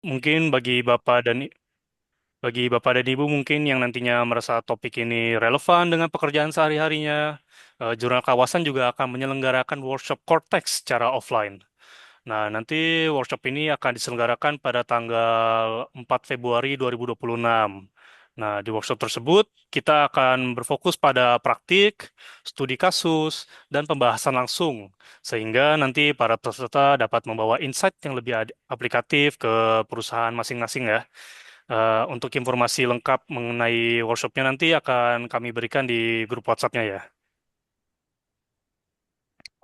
Mungkin bagi Bapak dan Ibu mungkin yang nantinya merasa topik ini relevan dengan pekerjaan sehari-harinya, Jurnal Kawasan juga akan menyelenggarakan workshop Cortex secara offline. Nah, nanti workshop ini akan diselenggarakan pada tanggal 4 Februari 2026. Nah, di workshop tersebut kita akan berfokus pada praktik, studi kasus, dan pembahasan langsung, sehingga nanti para peserta dapat membawa insight yang lebih aplikatif ke perusahaan masing-masing ya. Untuk informasi lengkap mengenai workshopnya nanti akan kami berikan di grup WhatsApp-nya ya.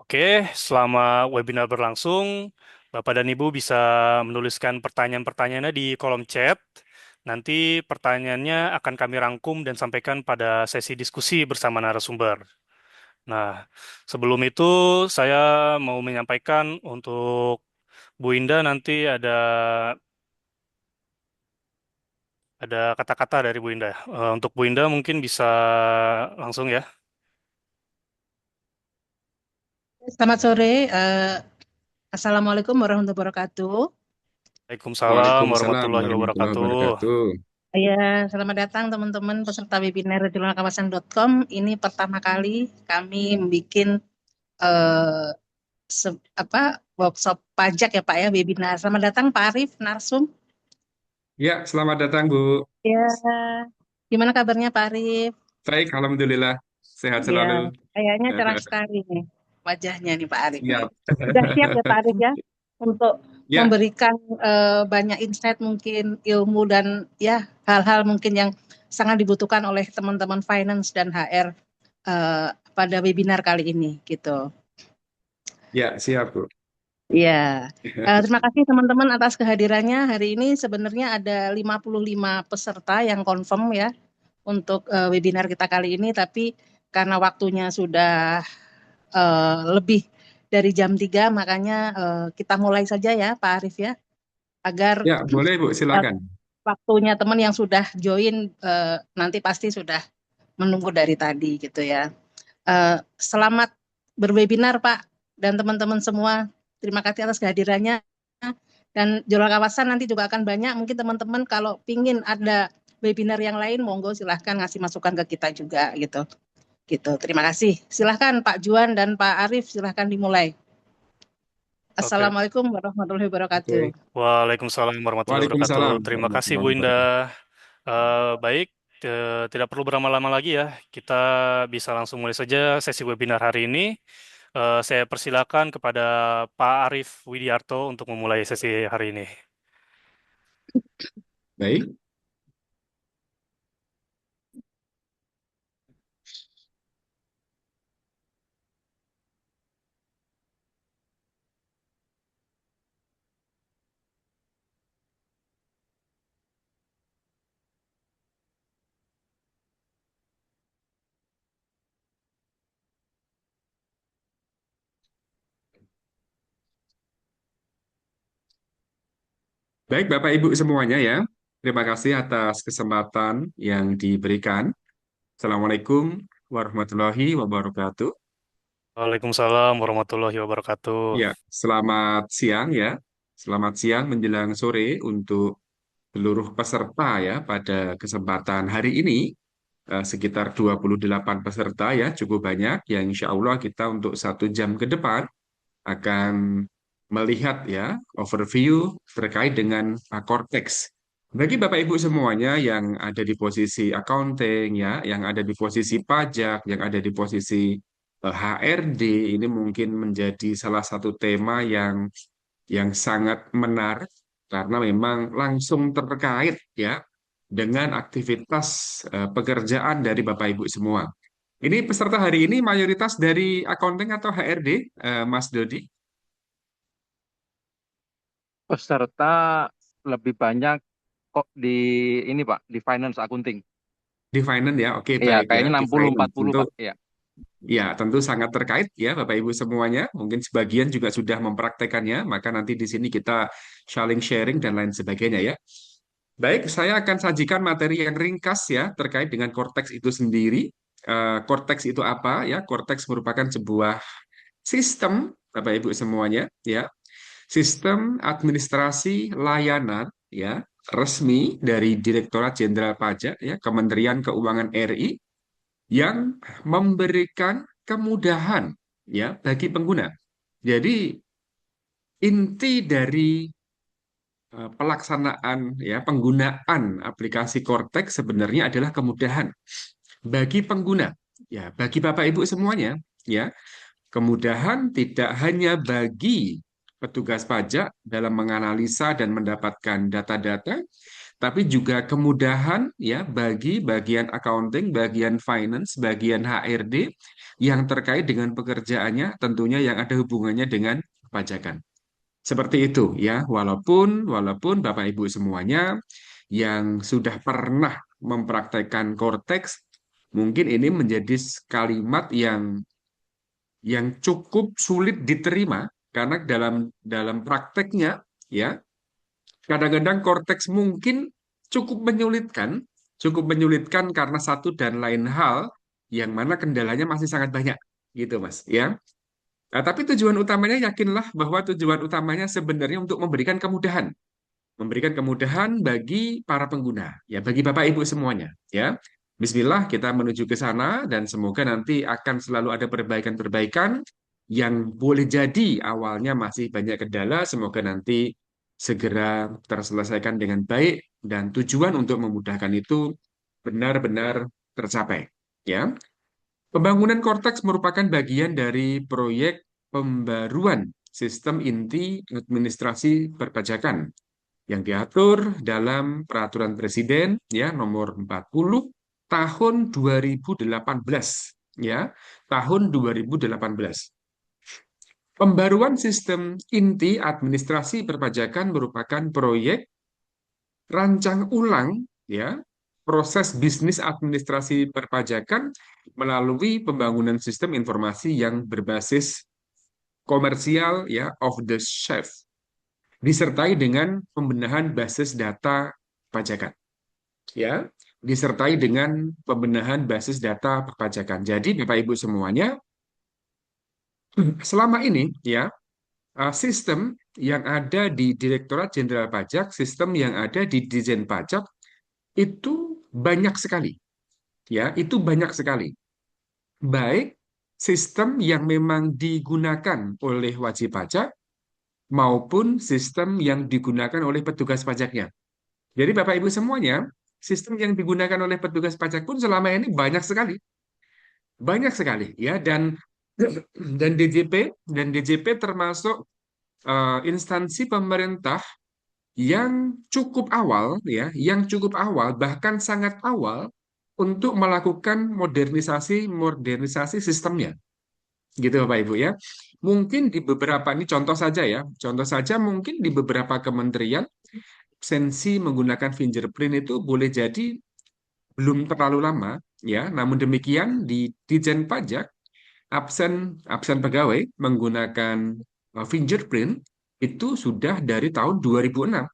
Oke, selama webinar berlangsung, Bapak dan Ibu bisa menuliskan pertanyaan-pertanyaannya di kolom chat. Nanti pertanyaannya akan kami rangkum dan sampaikan pada sesi diskusi bersama narasumber. Nah, sebelum itu saya mau menyampaikan untuk Bu Indah nanti ada kata-kata dari Bu Indah. Untuk Bu Indah mungkin bisa langsung ya. Selamat sore. Assalamualaikum warahmatullahi wabarakatuh. Waalaikumsalam Waalaikumsalam warahmatullahi warahmatullahi wabarakatuh. wabarakatuh. Ya, selamat datang teman-teman peserta webinar jurnalkawasan.com. Ini pertama kali kami membuat eh, workshop pajak ya Pak ya, webinar. Selamat datang Pak Arif Narsum. Ya, selamat datang Bu. Ya, gimana kabarnya Pak Arif? Baik, alhamdulillah. Sehat Ya, selalu. kayaknya cerah sekali nih wajahnya nih Pak Arif nih. Siap. Sudah siap ya Pak Arif ya untuk Ya, memberikan banyak insight mungkin ilmu dan ya hal-hal mungkin yang sangat dibutuhkan oleh teman-teman finance dan HR pada webinar kali ini gitu. ya, siap Bu. Ya, terima kasih teman-teman atas kehadirannya. Hari ini sebenarnya ada 55 peserta yang confirm ya untuk webinar kita kali ini, tapi karena waktunya sudah lebih dari jam 3, makanya kita mulai saja ya Pak Arif ya, agar Ya, boleh Bu, eh, silakan. waktunya teman yang sudah join nanti pasti sudah menunggu dari tadi gitu ya. Selamat berwebinar Pak dan teman-teman semua. Terima kasih atas kehadirannya. Dan jurnal kawasan nanti juga akan banyak. Mungkin teman-teman kalau pingin ada webinar yang lain, monggo silahkan ngasih masukan ke kita juga gitu. Gitu. Terima kasih. Silahkan Pak Juan dan Pak Arif, silahkan dimulai. Oke. Assalamualaikum warahmatullahi wabarakatuh. Oke. Waalaikumsalam warahmatullahi wabarakatuh. Waalaikumsalam Terima kasih Bu warahmatullahi Indah. wabarakatuh. Baik, tidak perlu berlama-lama lagi ya. Kita bisa langsung mulai saja sesi webinar hari ini. Saya persilakan kepada Pak Arif Widiarto untuk memulai sesi hari ini. Baik, baik Bapak Ibu semuanya ya. Terima kasih atas kesempatan yang diberikan. Assalamualaikum warahmatullahi wabarakatuh. Waalaikumsalam warahmatullahi wabarakatuh. Ya, selamat siang ya. Selamat siang menjelang sore untuk seluruh peserta ya pada kesempatan hari ini. Sekitar 28 peserta ya, cukup banyak yang insya Allah kita untuk 1 jam ke depan akan melihat ya overview terkait dengan Cortex. Bagi Bapak Ibu semuanya yang ada di posisi accounting ya, yang ada di posisi pajak, yang ada di posisi HRD, ini mungkin menjadi salah satu tema yang sangat menarik karena memang langsung terkait ya dengan aktivitas pekerjaan dari Bapak Ibu semua. Ini peserta hari ini mayoritas dari accounting atau HRD, Mas Dodi? Peserta lebih banyak kok di ini Pak, di finance accounting. Di finance ya, oke Iya, baik ya, kayaknya di 60 finance. 40 Tentu Pak. Iya. ya, tentu sangat terkait ya Bapak Ibu semuanya. Mungkin sebagian juga sudah mempraktekannya, maka nanti di sini kita saling sharing dan lain sebagainya ya. Baik, saya akan sajikan materi yang ringkas ya terkait dengan Cortex itu sendiri. Cortex itu apa ya? Cortex merupakan sebuah sistem Bapak Ibu semuanya ya, sistem administrasi layanan ya resmi dari Direktorat Jenderal Pajak ya Kementerian Keuangan RI yang memberikan kemudahan ya bagi pengguna. Jadi inti dari pelaksanaan ya penggunaan aplikasi Cortex sebenarnya adalah kemudahan bagi pengguna ya bagi Bapak Ibu semuanya ya kemudahan tidak hanya bagi petugas pajak dalam menganalisa dan mendapatkan data-data tapi juga kemudahan ya bagi bagian accounting, bagian finance, bagian HRD yang terkait dengan pekerjaannya tentunya yang ada hubungannya dengan pajakan. Seperti itu ya, walaupun Bapak Ibu semuanya yang sudah pernah mempraktekkan Cortex, mungkin ini menjadi kalimat yang cukup sulit diterima karena dalam prakteknya ya kadang-kadang Cortex mungkin cukup menyulitkan karena satu dan lain hal yang mana kendalanya masih sangat banyak gitu Mas ya. Nah, tapi tujuan utamanya yakinlah bahwa tujuan utamanya sebenarnya untuk memberikan kemudahan bagi para pengguna, ya bagi Bapak Ibu semuanya, ya. Bismillah kita menuju ke sana dan semoga nanti akan selalu ada perbaikan-perbaikan yang boleh jadi awalnya masih banyak kendala, semoga nanti segera terselesaikan dengan baik dan tujuan untuk memudahkan itu benar-benar tercapai, ya. Pembangunan Cortex merupakan bagian dari proyek pembaruan sistem inti administrasi perpajakan yang diatur dalam Peraturan Presiden ya nomor 40 tahun 2018 ya, tahun 2018. Pembaruan sistem inti administrasi perpajakan merupakan proyek rancang ulang ya proses bisnis administrasi perpajakan melalui pembangunan sistem informasi yang berbasis komersial ya off the shelf disertai dengan pembenahan basis data pajakan ya disertai dengan pembenahan basis data perpajakan. Jadi Bapak Ibu semuanya selama ini ya sistem yang ada di Direktorat Jenderal Pajak, sistem yang ada di Ditjen Pajak itu banyak sekali ya, itu banyak sekali. Baik sistem yang memang digunakan oleh wajib pajak maupun sistem yang digunakan oleh petugas pajaknya. Jadi Bapak Ibu semuanya, sistem yang digunakan oleh petugas pajak pun selama ini banyak sekali ya dan DJP termasuk instansi pemerintah yang cukup awal bahkan sangat awal untuk melakukan modernisasi modernisasi sistemnya gitu Bapak Ibu ya. Mungkin di beberapa ini contoh saja ya. Contoh saja mungkin di beberapa kementerian absensi menggunakan fingerprint itu boleh jadi belum terlalu lama ya. Namun demikian di Ditjen Pajak absen pegawai menggunakan fingerprint itu sudah dari tahun 2006.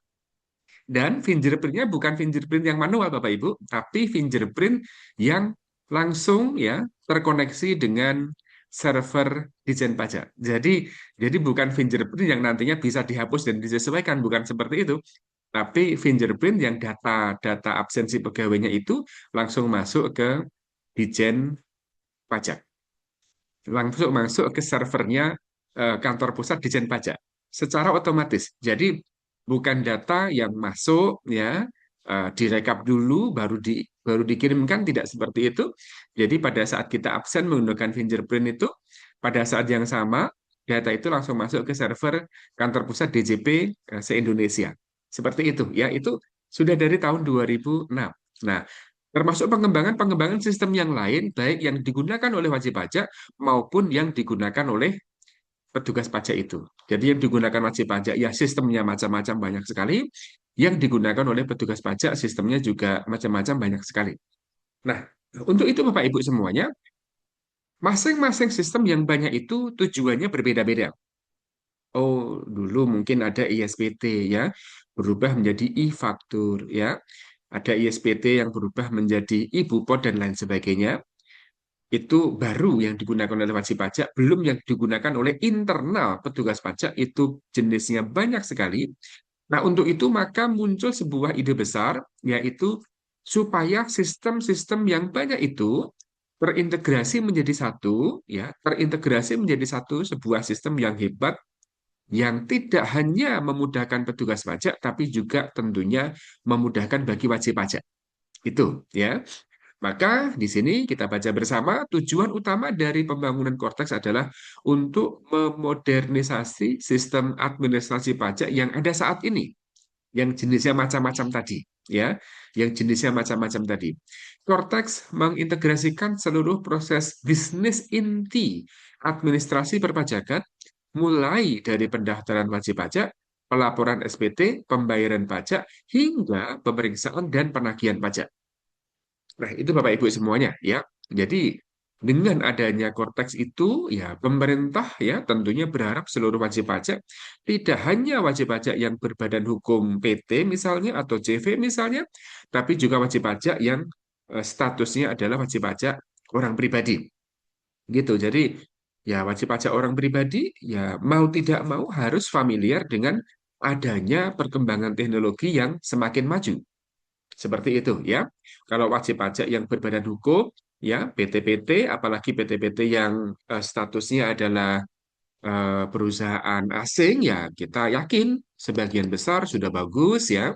Dan fingerprintnya bukan fingerprint yang manual Bapak Ibu, tapi fingerprint yang langsung ya terkoneksi dengan server Ditjen Pajak. Jadi bukan fingerprint yang nantinya bisa dihapus dan disesuaikan, bukan seperti itu. Tapi fingerprint yang data absensi pegawainya itu langsung masuk ke Ditjen Pajak. Langsung masuk ke servernya kantor pusat Ditjen Pajak secara otomatis. Jadi bukan data yang masuk ya direkap dulu baru dikirimkan tidak seperti itu. Jadi pada saat kita absen menggunakan fingerprint itu pada saat yang sama data itu langsung masuk ke server kantor pusat DJP se-Indonesia. Seperti itu ya, itu sudah dari tahun 2006. Nah, termasuk pengembangan sistem yang lain baik yang digunakan oleh wajib pajak maupun yang digunakan oleh petugas pajak itu. Jadi yang digunakan wajib pajak ya sistemnya macam-macam banyak sekali, yang digunakan oleh petugas pajak sistemnya juga macam-macam banyak sekali. Nah, untuk itu Bapak Ibu semuanya, masing-masing sistem yang banyak itu tujuannya berbeda-beda. Oh, dulu mungkin ada ISPT ya, berubah menjadi e-faktur ya. Ada ISPT yang berubah menjadi e-Bupot dan lain sebagainya. Itu baru yang digunakan oleh wajib pajak, belum yang digunakan oleh internal petugas pajak itu jenisnya banyak sekali. Nah, untuk itu maka muncul sebuah ide besar, yaitu supaya sistem-sistem yang banyak itu terintegrasi menjadi satu, ya, terintegrasi menjadi satu sebuah sistem yang hebat, yang tidak hanya memudahkan petugas pajak, tapi juga tentunya memudahkan bagi wajib pajak. Itu, ya. Maka di sini kita baca bersama, tujuan utama dari pembangunan Cortex adalah untuk memodernisasi sistem administrasi pajak yang ada saat ini, yang jenisnya macam-macam tadi, ya, yang jenisnya macam-macam tadi. Cortex mengintegrasikan seluruh proses bisnis inti administrasi perpajakan, mulai dari pendaftaran wajib pajak, pelaporan SPT, pembayaran pajak, hingga pemeriksaan dan penagihan pajak. Nah, itu Bapak Ibu semuanya, ya. Jadi dengan adanya Cortex itu, ya pemerintah ya tentunya berharap seluruh wajib pajak, tidak hanya wajib pajak yang berbadan hukum PT misalnya atau CV misalnya, tapi juga wajib pajak yang statusnya adalah wajib pajak orang pribadi. Gitu. Jadi ya wajib pajak orang pribadi ya mau tidak mau harus familiar dengan adanya perkembangan teknologi yang semakin maju. Seperti itu ya. Kalau wajib pajak yang berbadan hukum, ya PT-PT, apalagi PT-PT yang statusnya adalah perusahaan asing, ya kita yakin sebagian besar sudah bagus ya,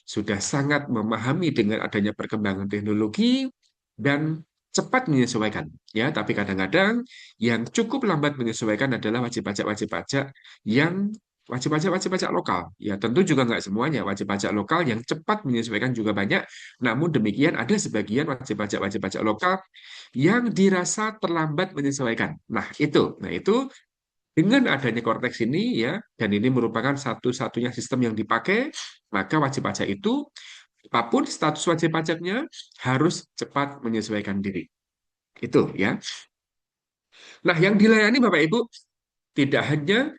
sudah sangat memahami dengan adanya perkembangan teknologi dan cepat menyesuaikan ya. Tapi kadang-kadang yang cukup lambat menyesuaikan adalah wajib pajak yang wajib pajak lokal. Ya tentu juga nggak semuanya wajib pajak lokal yang cepat menyesuaikan juga banyak. Namun demikian ada sebagian wajib pajak lokal yang dirasa terlambat menyesuaikan. Nah itu dengan adanya Cortex ini ya, dan ini merupakan satu-satunya sistem yang dipakai, maka wajib pajak itu, apapun status wajib pajaknya, harus cepat menyesuaikan diri. Itu ya. Nah, yang dilayani Bapak Ibu tidak hanya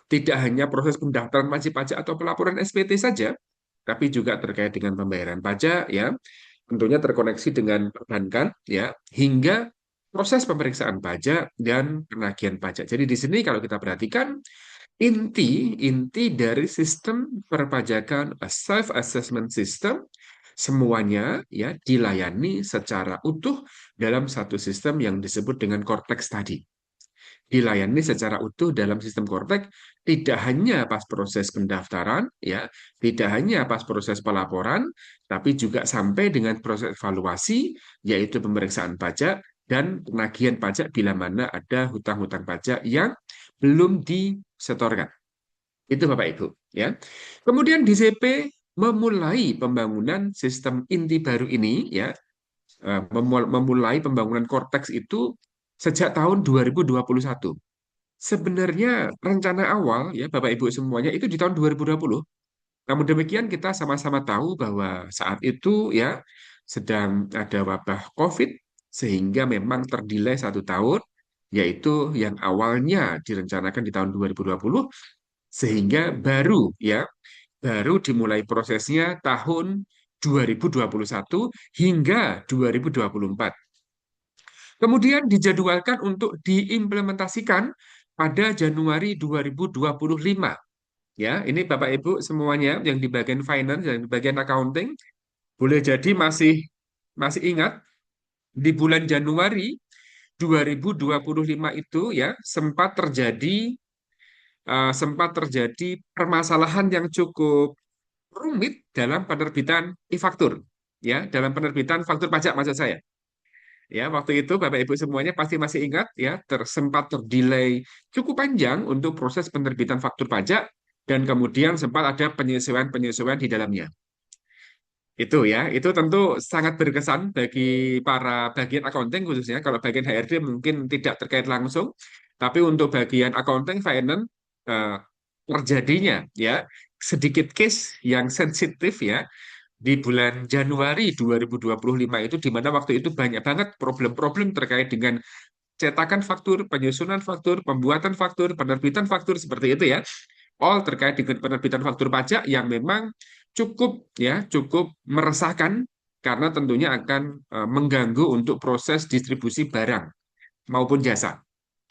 tidak hanya proses pendaftaran wajib pajak atau pelaporan SPT saja, tapi juga terkait dengan pembayaran pajak ya, tentunya terkoneksi dengan perbankan ya, hingga proses pemeriksaan pajak dan penagihan pajak. Jadi di sini kalau kita perhatikan inti dari sistem perpajakan self-assessment system semuanya ya dilayani secara utuh dalam satu sistem yang disebut dengan Cortex tadi. Dilayani secara utuh dalam sistem Cortex tidak hanya pas proses pendaftaran ya, tidak hanya pas proses pelaporan, tapi juga sampai dengan proses evaluasi yaitu pemeriksaan pajak dan penagihan pajak bila mana ada hutang-hutang pajak yang belum disetorkan. Itu Bapak Ibu, ya. Kemudian DCP memulai pembangunan sistem inti baru ini, ya, memulai pembangunan Cortex itu sejak tahun 2021. Sebenarnya rencana awal, ya Bapak Ibu semuanya itu di tahun 2020. Namun demikian kita sama-sama tahu bahwa saat itu ya sedang ada wabah COVID sehingga memang terdelay 1 tahun, yaitu yang awalnya direncanakan di tahun 2020 sehingga baru dimulai prosesnya tahun 2021 hingga 2024. Kemudian dijadwalkan untuk diimplementasikan pada Januari 2025. Ya, ini Bapak Ibu semuanya yang di bagian finance dan di bagian accounting boleh jadi masih masih ingat di bulan Januari 2025 itu ya sempat terjadi permasalahan yang cukup rumit dalam penerbitan e-faktur, ya, dalam penerbitan faktur pajak maksud saya. Ya, waktu itu Bapak Ibu semuanya pasti masih ingat ya, sempat terdelay cukup panjang untuk proses penerbitan faktur pajak dan kemudian sempat ada penyesuaian-penyesuaian di dalamnya. Itu ya, itu tentu sangat berkesan bagi para bagian accounting khususnya. Kalau bagian HRD mungkin tidak terkait langsung, tapi untuk bagian accounting, finance, eh, terjadinya ya sedikit case yang sensitif ya di bulan Januari 2025 itu, di mana waktu itu banyak banget problem-problem terkait dengan cetakan faktur, penyusunan faktur, pembuatan faktur, penerbitan faktur seperti itu ya. All terkait dengan penerbitan faktur pajak yang memang cukup meresahkan karena tentunya akan mengganggu untuk proses distribusi barang maupun jasa.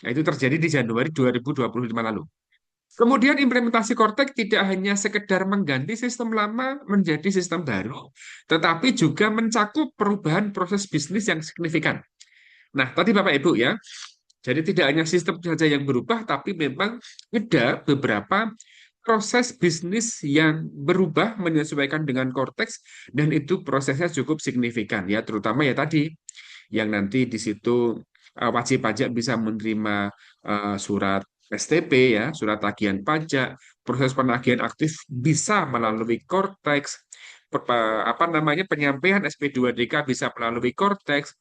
Nah, itu terjadi di Januari 2025 lalu. Kemudian implementasi Cortex tidak hanya sekedar mengganti sistem lama menjadi sistem baru, tetapi juga mencakup perubahan proses bisnis yang signifikan. Nah, tadi Bapak Ibu ya, jadi tidak hanya sistem saja yang berubah, tapi memang ada beberapa proses bisnis yang berubah menyesuaikan dengan Cortex, dan itu prosesnya cukup signifikan ya, terutama ya tadi yang nanti di situ wajib pajak bisa menerima surat STP ya, surat tagihan pajak, proses penagihan aktif bisa melalui Cortex, apa namanya penyampaian SP2DK bisa melalui Cortex,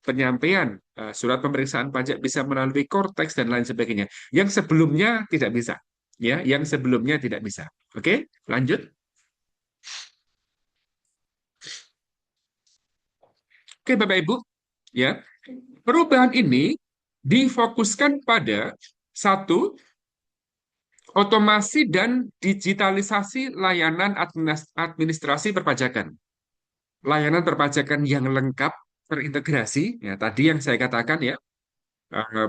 penyampaian surat pemeriksaan pajak bisa melalui Cortex dan lain sebagainya. Yang sebelumnya tidak bisa, ya, yang sebelumnya tidak bisa. Oke, lanjut. Oke, Bapak Ibu, ya, perubahan ini difokuskan pada satu, otomasi dan digitalisasi layanan administrasi perpajakan. Layanan perpajakan yang lengkap, terintegrasi, ya tadi yang saya katakan ya,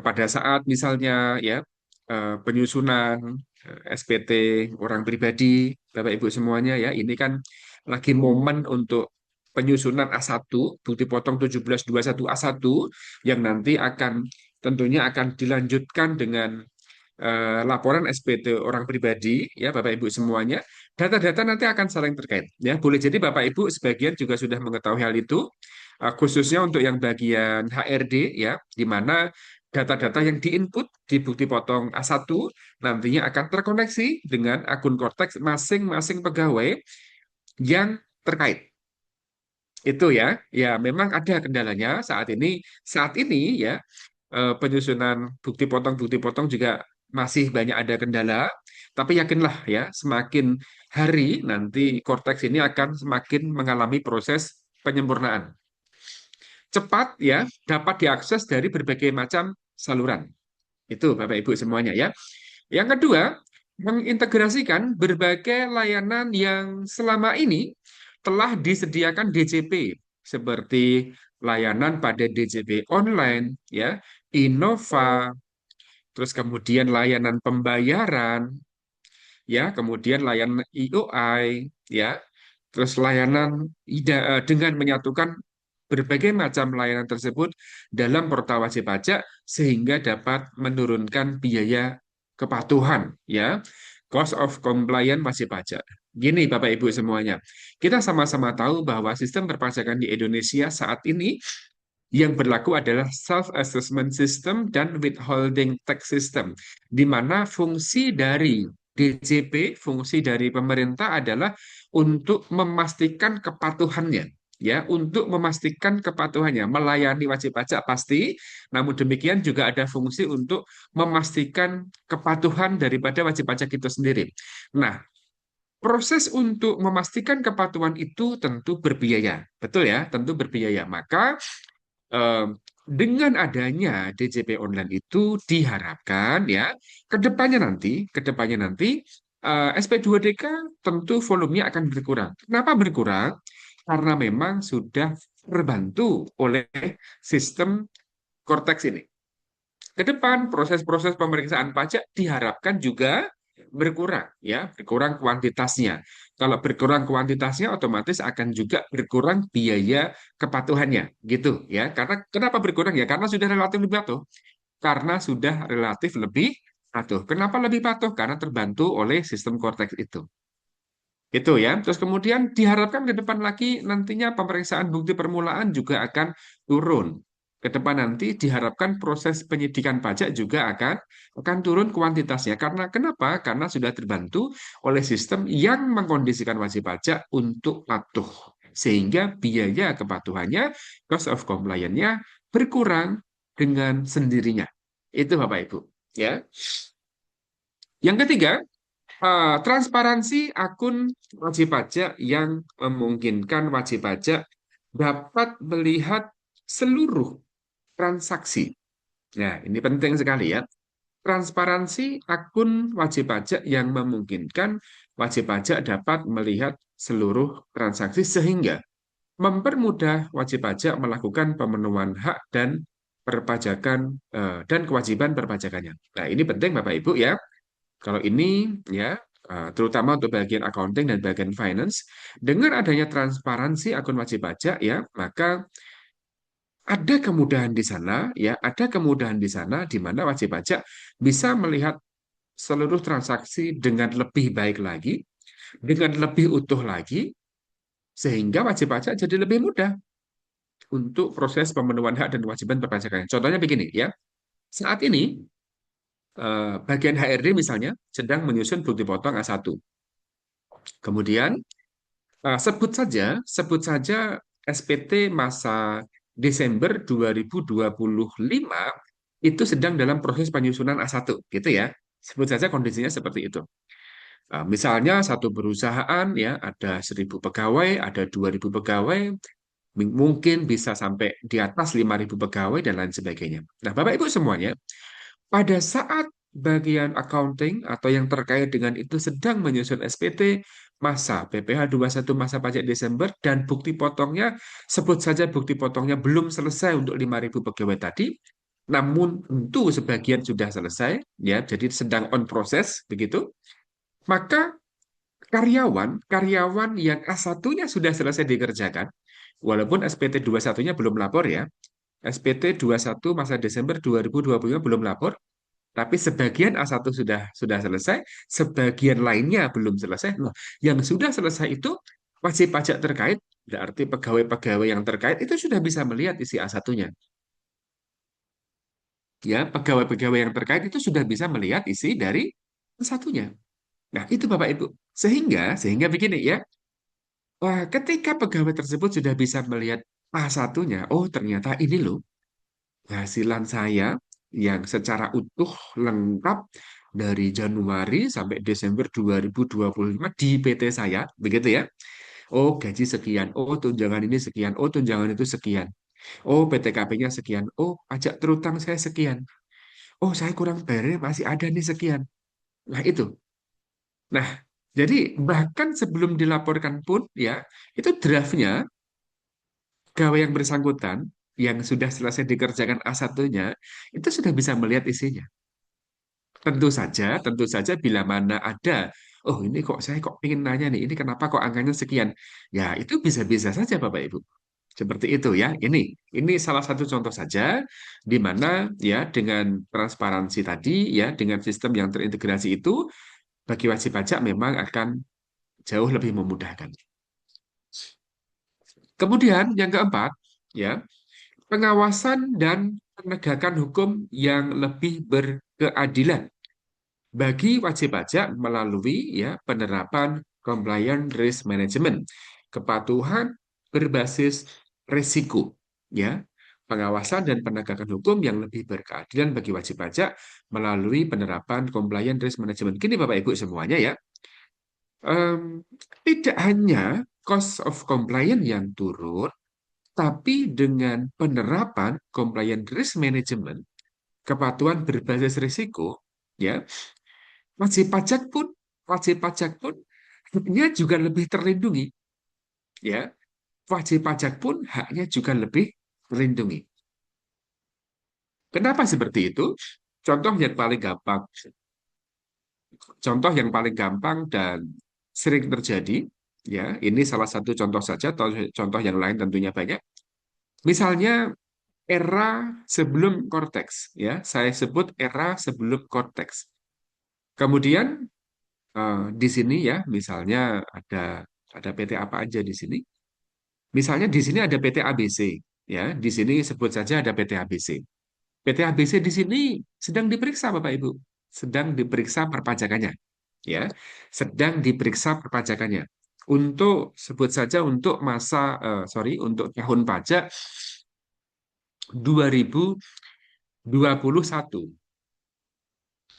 pada saat misalnya ya penyusunan SPT orang pribadi, Bapak Ibu semuanya ya, ini kan lagi momen untuk penyusunan A1, bukti potong 1721 A1 yang nanti akan tentunya akan dilanjutkan dengan laporan SPT orang pribadi ya Bapak Ibu semuanya. Data-data nanti akan saling terkait ya. Boleh jadi Bapak Ibu sebagian juga sudah mengetahui hal itu, khususnya untuk yang bagian HRD ya, di mana data-data yang diinput di bukti potong A1 nantinya akan terkoneksi dengan akun Cortex masing-masing pegawai yang terkait. Itu ya, ya memang ada kendalanya saat ini. Saat ini ya penyusunan bukti potong juga masih banyak ada kendala. Tapi yakinlah ya, semakin hari nanti Cortex ini akan semakin mengalami proses penyempurnaan. Cepat ya, dapat diakses dari berbagai macam saluran. Itu Bapak Ibu semuanya ya. Yang kedua, mengintegrasikan berbagai layanan yang selama ini telah disediakan DJP seperti layanan pada DJP online ya, Innova, terus kemudian layanan pembayaran ya, kemudian layanan IOI ya, terus layanan dengan menyatukan berbagai macam layanan tersebut dalam portal wajib pajak sehingga dapat menurunkan biaya kepatuhan ya, cost of compliance wajib pajak. Gini Bapak Ibu semuanya, kita sama-sama tahu bahwa sistem perpajakan di Indonesia saat ini yang berlaku adalah self-assessment system dan withholding tax system, di mana fungsi dari DJP, fungsi dari pemerintah adalah untuk memastikan kepatuhannya, ya, untuk memastikan kepatuhannya, melayani wajib pajak pasti, namun demikian juga ada fungsi untuk memastikan kepatuhan daripada wajib pajak itu sendiri. Nah, proses untuk memastikan kepatuhan itu tentu berbiaya, betul ya, tentu berbiaya. Maka eh, dengan adanya DJP online itu diharapkan ya kedepannya nanti SP2DK tentu volumenya akan berkurang. Kenapa berkurang? Karena memang sudah terbantu oleh sistem Cortex ini. Ke depan proses-proses pemeriksaan pajak diharapkan juga berkurang ya, berkurang kuantitasnya. Kalau berkurang kuantitasnya otomatis akan juga berkurang biaya kepatuhannya gitu ya. Karena kenapa berkurang ya? Karena sudah relatif lebih patuh. Karena sudah relatif lebih patuh. Kenapa lebih patuh? Karena terbantu oleh sistem Cortex itu. Itu ya. Terus kemudian diharapkan ke depan lagi nantinya pemeriksaan bukti permulaan juga akan turun. Ke depan nanti diharapkan proses penyidikan pajak juga akan turun kuantitasnya. Karena kenapa? Karena sudah terbantu oleh sistem yang mengkondisikan wajib pajak untuk patuh. Sehingga biaya kepatuhannya, cost of compliance-nya berkurang dengan sendirinya. Itu Bapak Ibu. Ya. Yang ketiga, transparansi akun wajib pajak yang memungkinkan wajib pajak dapat melihat seluruh transaksi. Nah, ini penting sekali ya. Transparansi akun wajib pajak yang memungkinkan wajib pajak dapat melihat seluruh transaksi sehingga mempermudah wajib pajak melakukan pemenuhan hak dan perpajakan dan kewajiban perpajakannya. Nah, ini penting Bapak Ibu ya. Kalau ini ya terutama untuk bagian accounting dan bagian finance, dengan adanya transparansi akun wajib pajak ya, maka ada kemudahan di sana ya, ada kemudahan di sana di mana wajib pajak bisa melihat seluruh transaksi dengan lebih baik lagi, dengan lebih utuh lagi, sehingga wajib pajak jadi lebih mudah untuk proses pemenuhan hak dan kewajiban perpajakan. Contohnya begini ya, saat ini bagian HRD misalnya sedang menyusun bukti potong A1. Kemudian sebut saja SPT masa Desember 2025 itu sedang dalam proses penyusunan A1, gitu ya. Sebut saja kondisinya seperti itu. Misalnya satu perusahaan ya ada 1.000 pegawai, ada 2.000 pegawai, mungkin bisa sampai di atas 5.000 pegawai dan lain sebagainya. Nah, Bapak Ibu semuanya, pada saat bagian accounting atau yang terkait dengan itu sedang menyusun SPT masa PPh 21 masa pajak Desember dan bukti potongnya, sebut saja bukti potongnya belum selesai untuk 5.000 pegawai tadi, namun tentu sebagian sudah selesai, ya, jadi sedang on proses begitu. Maka karyawan yang A1-nya sudah selesai dikerjakan, walaupun SPT 21-nya belum lapor ya, SPT 21 masa Desember 2025 belum lapor, tapi sebagian A1 sudah selesai, sebagian lainnya belum selesai. Loh, yang sudah selesai itu wajib pajak terkait, berarti pegawai-pegawai yang terkait itu sudah bisa melihat isi A1-nya. Ya, pegawai-pegawai yang terkait itu sudah bisa melihat isi dari A1-nya. Nah, itu Bapak Ibu. Sehingga begini ya. Wah, ketika pegawai tersebut sudah bisa melihat A1-nya, oh ternyata ini loh hasilan saya yang secara utuh lengkap dari Januari sampai Desember 2025 di PT saya, begitu ya. Oh, gaji sekian, oh tunjangan ini sekian, oh tunjangan itu sekian. Oh, PTKP-nya sekian, oh pajak terutang saya sekian. Oh, saya kurang bayar masih ada nih sekian. Nah, itu. Nah, jadi bahkan sebelum dilaporkan pun ya, itu draftnya pegawai yang bersangkutan yang sudah selesai dikerjakan A1-nya itu sudah bisa melihat isinya. Tentu saja bila mana ada, oh ini kok saya kok ingin nanya nih, ini kenapa kok angkanya sekian? Ya itu bisa-bisa saja Bapak Ibu. Seperti itu ya. Ini salah satu contoh saja di mana ya dengan transparansi tadi ya dengan sistem yang terintegrasi itu bagi wajib pajak memang akan jauh lebih memudahkan. Kemudian yang keempat ya pengawasan dan penegakan hukum yang lebih berkeadilan bagi wajib pajak melalui ya penerapan compliance risk management, kepatuhan berbasis risiko, ya, pengawasan dan penegakan hukum yang lebih berkeadilan bagi wajib pajak melalui penerapan compliance risk management. Gini Bapak Ibu semuanya ya, em, tidak hanya cost of compliance yang turun, tapi dengan penerapan compliance risk management, kepatuhan berbasis risiko, ya, wajib pajak pun wajib pajak pun haknya juga lebih terlindungi, ya. Wajib pajak pun haknya juga lebih terlindungi. Kenapa seperti itu? Contoh yang paling gampang, contoh yang paling gampang dan sering terjadi, ya. Ini salah satu contoh saja. Contoh yang lain tentunya banyak. Misalnya era sebelum Cortex, ya. Saya sebut era sebelum Cortex. Kemudian di sini ya, misalnya ada PT apa aja di sini. Misalnya di sini ada PT ABC, ya. Di sini sebut saja ada PT ABC. PT ABC di sini sedang diperiksa Bapak Ibu, sedang diperiksa perpajakannya, ya. Sedang diperiksa perpajakannya. Untuk sebut saja untuk untuk tahun pajak 2021.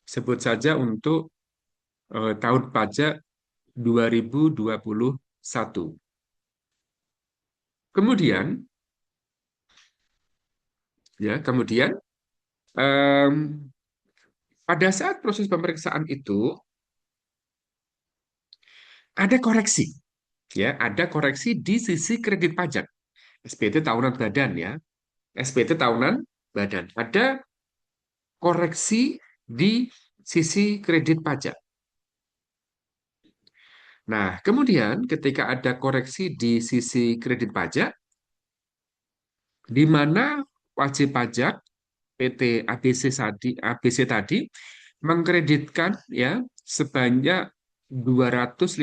Sebut saja untuk tahun pajak 2021. Kemudian, kemudian em, pada saat proses pemeriksaan itu ada koreksi, ya, ada koreksi di sisi kredit pajak, SPT tahunan badan ya, SPT tahunan badan. Ada koreksi di sisi kredit pajak. Nah, kemudian ketika ada koreksi di sisi kredit pajak, di mana wajib pajak PT ABC tadi mengkreditkan ya sebanyak 250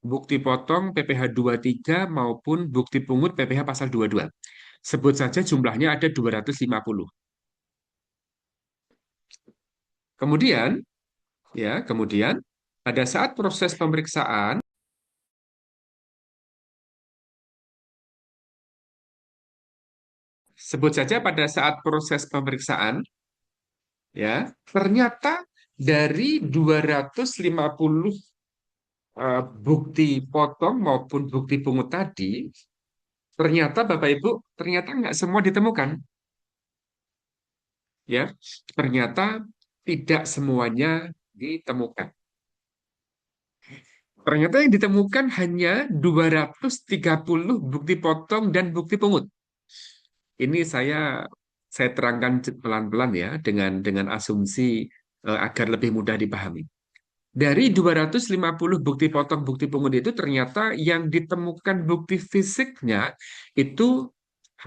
bukti potong PPh 23 maupun bukti pungut PPh pasal 22. Sebut saja jumlahnya ada 250. Kemudian kemudian pada saat proses pemeriksaan, sebut saja pada saat proses pemeriksaan ya, ternyata dari 250 bukti potong maupun bukti pungut tadi, ternyata Bapak Ibu, ternyata nggak semua ditemukan. Ya, ternyata tidak semuanya ditemukan. Ternyata yang ditemukan hanya 230 bukti potong dan bukti pungut. Ini saya terangkan pelan-pelan ya dengan asumsi agar lebih mudah dipahami. Dari 250 bukti potong bukti pungut itu ternyata yang ditemukan bukti fisiknya itu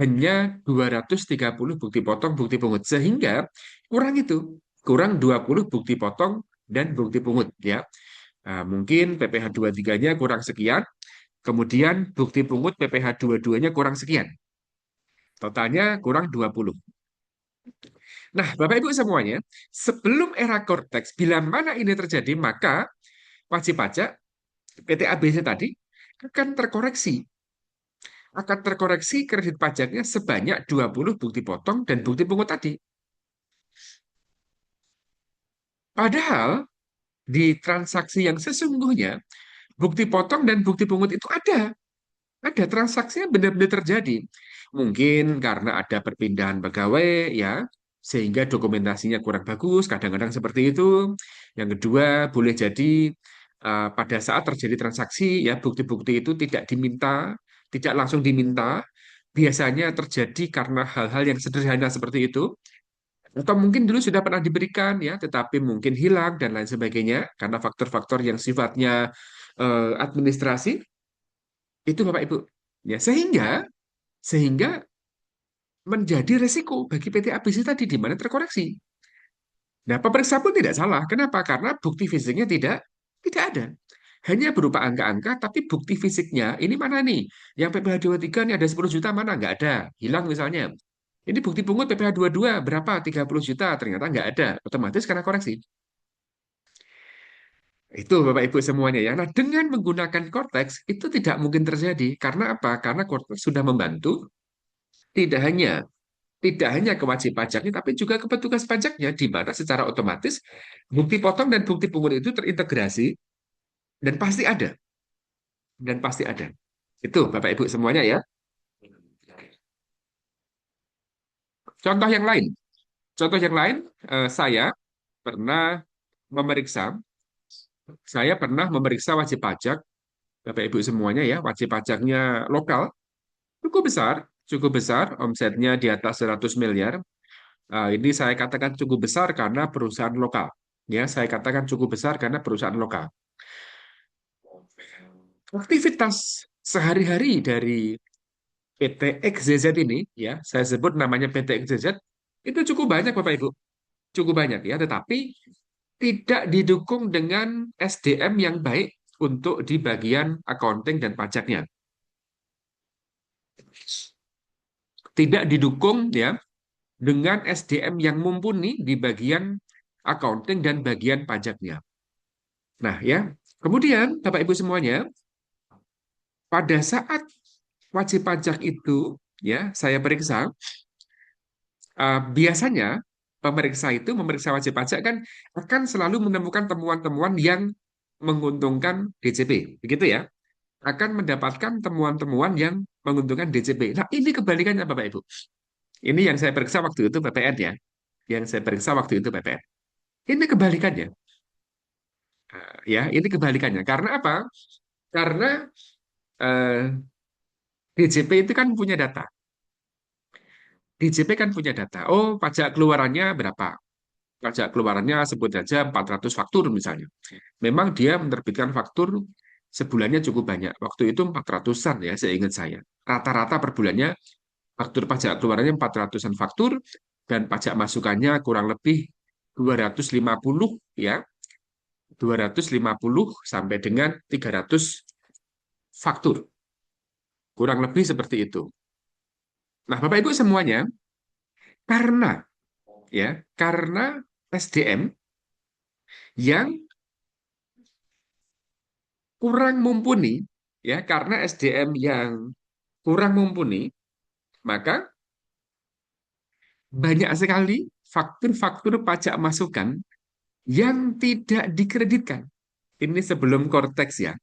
hanya 230 bukti potong bukti pungut. Sehingga kurang itu, kurang 20 bukti potong dan bukti pungut ya. Nah, mungkin PPh 23-nya kurang sekian, kemudian bukti pungut PPh 22-nya kurang sekian. Totalnya kurang 20. Nah, Bapak Ibu semuanya, sebelum era Cortex, bila mana ini terjadi, maka wajib pajak PT ABC tadi akan terkoreksi. Akan terkoreksi kredit pajaknya sebanyak 20 bukti potong dan bukti pungut tadi. Padahal di transaksi yang sesungguhnya, bukti potong dan bukti pungut itu ada. Ada transaksinya benar-benar terjadi. Mungkin karena ada perpindahan pegawai ya, sehingga dokumentasinya kurang bagus, kadang-kadang seperti itu. Yang kedua, boleh jadi pada saat terjadi transaksi ya bukti-bukti itu tidak diminta, tidak langsung diminta. Biasanya terjadi karena hal-hal yang sederhana seperti itu. Atau mungkin dulu sudah pernah diberikan ya, tetapi mungkin hilang dan lain sebagainya karena faktor-faktor yang sifatnya administrasi itu Bapak Ibu. Ya, sehingga menjadi resiko bagi PT ABC tadi di mana terkoreksi. Nah, pemeriksa pun tidak salah. Kenapa? Karena bukti fisiknya tidak ada. Hanya berupa angka-angka, tapi bukti fisiknya ini mana nih? Yang PPh 23 ini ada 10 juta mana? Nggak ada. Hilang misalnya. Ini bukti pungut PPh 22 berapa? 30 juta. Ternyata nggak ada. Otomatis karena koreksi. Itu Bapak Ibu semuanya ya. Nah, dengan menggunakan Cortex itu tidak mungkin terjadi. Karena apa? Karena Cortex sudah membantu tidak hanya ke wajib pajaknya, tapi juga ke petugas pajaknya, di mana secara otomatis bukti potong dan bukti pungut itu terintegrasi dan pasti ada. Dan pasti ada. Itu Bapak Ibu semuanya ya. Contoh yang lain. Contoh yang lain, saya pernah memeriksa, wajib pajak, Bapak Ibu semuanya ya, wajib pajaknya lokal, cukup besar, omsetnya di atas 100 miliar. Ini saya katakan cukup besar karena perusahaan lokal. Ya, saya katakan cukup besar karena perusahaan lokal. Aktivitas sehari-hari dari PT XZZ ini, ya, saya sebut namanya PT XZZ, itu cukup banyak Bapak Ibu, cukup banyak ya, tetapi tidak didukung dengan SDM yang baik untuk di bagian accounting dan pajaknya. Tidak didukung ya dengan SDM yang mumpuni di bagian accounting dan bagian pajaknya. Nah, ya. Kemudian Bapak Ibu semuanya, pada saat wajib pajak itu ya saya periksa, biasanya memeriksa wajib pajak kan akan selalu menemukan temuan-temuan yang menguntungkan DJP, begitu ya. Akan mendapatkan temuan-temuan yang menguntungkan DJP. Nah, ini kebalikannya Bapak Ibu. Ini yang saya periksa waktu itu PPN ya. Yang saya periksa waktu itu PPN. Ini kebalikannya. Ya, ini kebalikannya. Karena apa? Karena eh, DJP itu kan punya data. DJP kan punya data. Oh, pajak keluarannya berapa? pajak keluarannya sebut saja 400 faktur misalnya. Memang dia menerbitkan faktur sebulannya cukup banyak. Waktu itu 400-an ya, seingat saya. Rata-rata per bulannya faktur pajak keluarannya 400-an faktur dan pajak masukannya kurang lebih 250 ya, 250 sampai dengan 300 faktur. Kurang lebih seperti itu. Nah, Bapak Ibu semuanya, karena karena SDM yang kurang mumpuni, karena SDM yang kurang mumpuni, maka banyak sekali faktur-faktur pajak masukan yang tidak dikreditkan. Ini sebelum Cortex ya.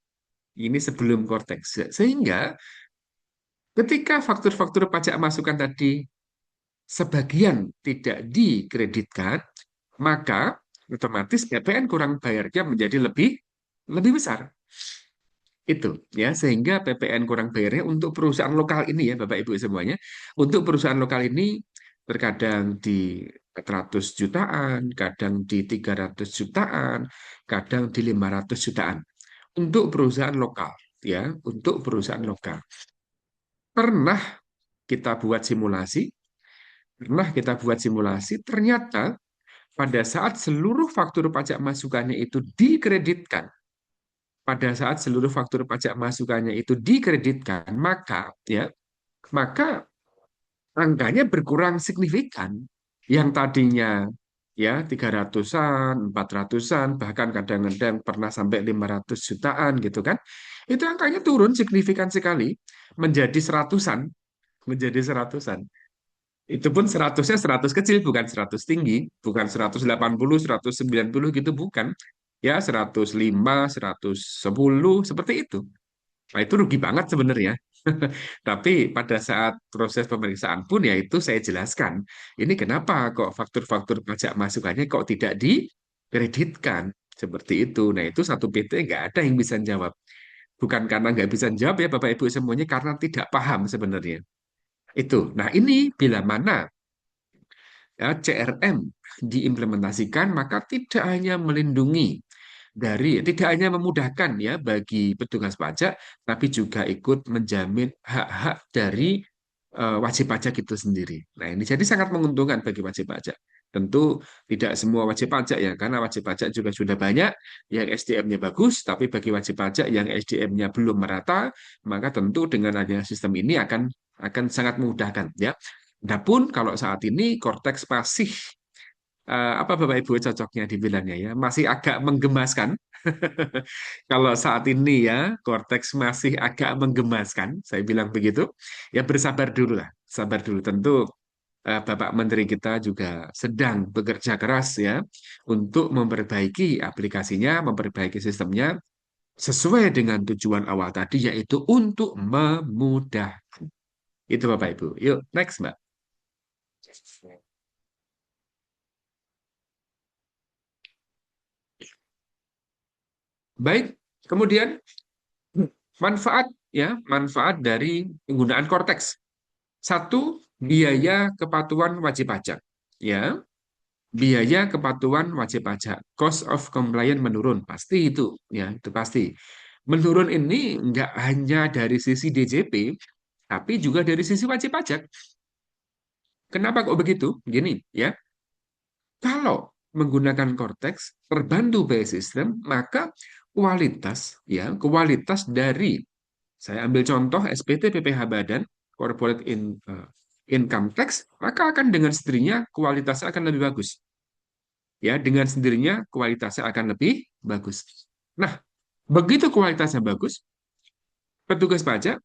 Ini sebelum Cortex. Sehingga ketika faktur-faktur pajak masukan tadi sebagian tidak dikreditkan, maka otomatis PPN kurang bayarnya menjadi lebih lebih besar. Itu ya, sehingga PPN kurang bayarnya untuk perusahaan lokal ini ya Bapak Ibu semuanya, untuk perusahaan lokal ini terkadang di 400 jutaan, kadang di 300 jutaan, kadang di 500 jutaan untuk perusahaan lokal ya, untuk perusahaan lokal. Pernah kita buat simulasi, ternyata pada saat seluruh faktur pajak masukannya itu dikreditkan, maka angkanya berkurang signifikan. Yang tadinya ya 300-an, 400-an, bahkan kadang-kadang pernah sampai 500 jutaan gitu kan. Itu angkanya turun signifikan sekali menjadi seratusan, menjadi seratusan. Itu pun seratusnya 100 kecil, bukan 100 tinggi, bukan 180, 190 gitu, bukan. Ya 105, 110, seperti itu. Nah, itu rugi banget sebenarnya. Tapi pada saat proses pemeriksaan pun ya itu saya jelaskan. Ini kenapa kok faktur-faktur pajak masukannya kok tidak dikreditkan. Seperti itu. Nah, itu satu PT nggak ada yang bisa jawab. Bukan karena nggak bisa jawab ya Bapak Ibu semuanya, karena tidak paham sebenarnya. Itu. Nah, ini bila mana CRM diimplementasikan, maka tidak hanya memudahkan ya bagi petugas pajak, tapi juga ikut menjamin hak-hak dari wajib pajak itu sendiri. Nah, ini jadi sangat menguntungkan bagi wajib pajak. Tentu tidak semua wajib pajak ya, karena wajib pajak juga sudah banyak yang SDM-nya bagus, tapi bagi wajib pajak yang SDM-nya belum merata, maka tentu dengan adanya sistem ini akan sangat memudahkan ya. Adapun kalau saat ini Cortex masih apa Bapak Ibu cocoknya dibilangnya ya, masih agak menggemaskan. Kalau saat ini ya, Cortex masih agak menggemaskan, saya bilang begitu. Ya bersabar dulu lah, sabar dulu. Tentu Bapak Menteri kita juga sedang bekerja keras ya untuk memperbaiki aplikasinya, memperbaiki sistemnya sesuai dengan tujuan awal tadi, yaitu untuk memudahkan. Itu Bapak Ibu. Yuk, next Mbak. Baik, kemudian manfaat dari penggunaan Cortex. Satu, biaya kepatuhan wajib pajak. Ya, biaya kepatuhan wajib pajak, cost of compliance menurun, pasti itu, ya, itu pasti. Menurun ini nggak hanya dari sisi DJP, tapi juga dari sisi wajib pajak. Kenapa kok begitu? Gini, ya. Kalau menggunakan Cortex terbantu by sistem, maka kualitas dari, saya ambil contoh SPT PPh Badan Corporate Income Tax, maka akan dengan sendirinya kualitasnya akan lebih bagus. Ya, dengan sendirinya kualitasnya akan lebih bagus. Nah, begitu kualitasnya bagus, petugas pajak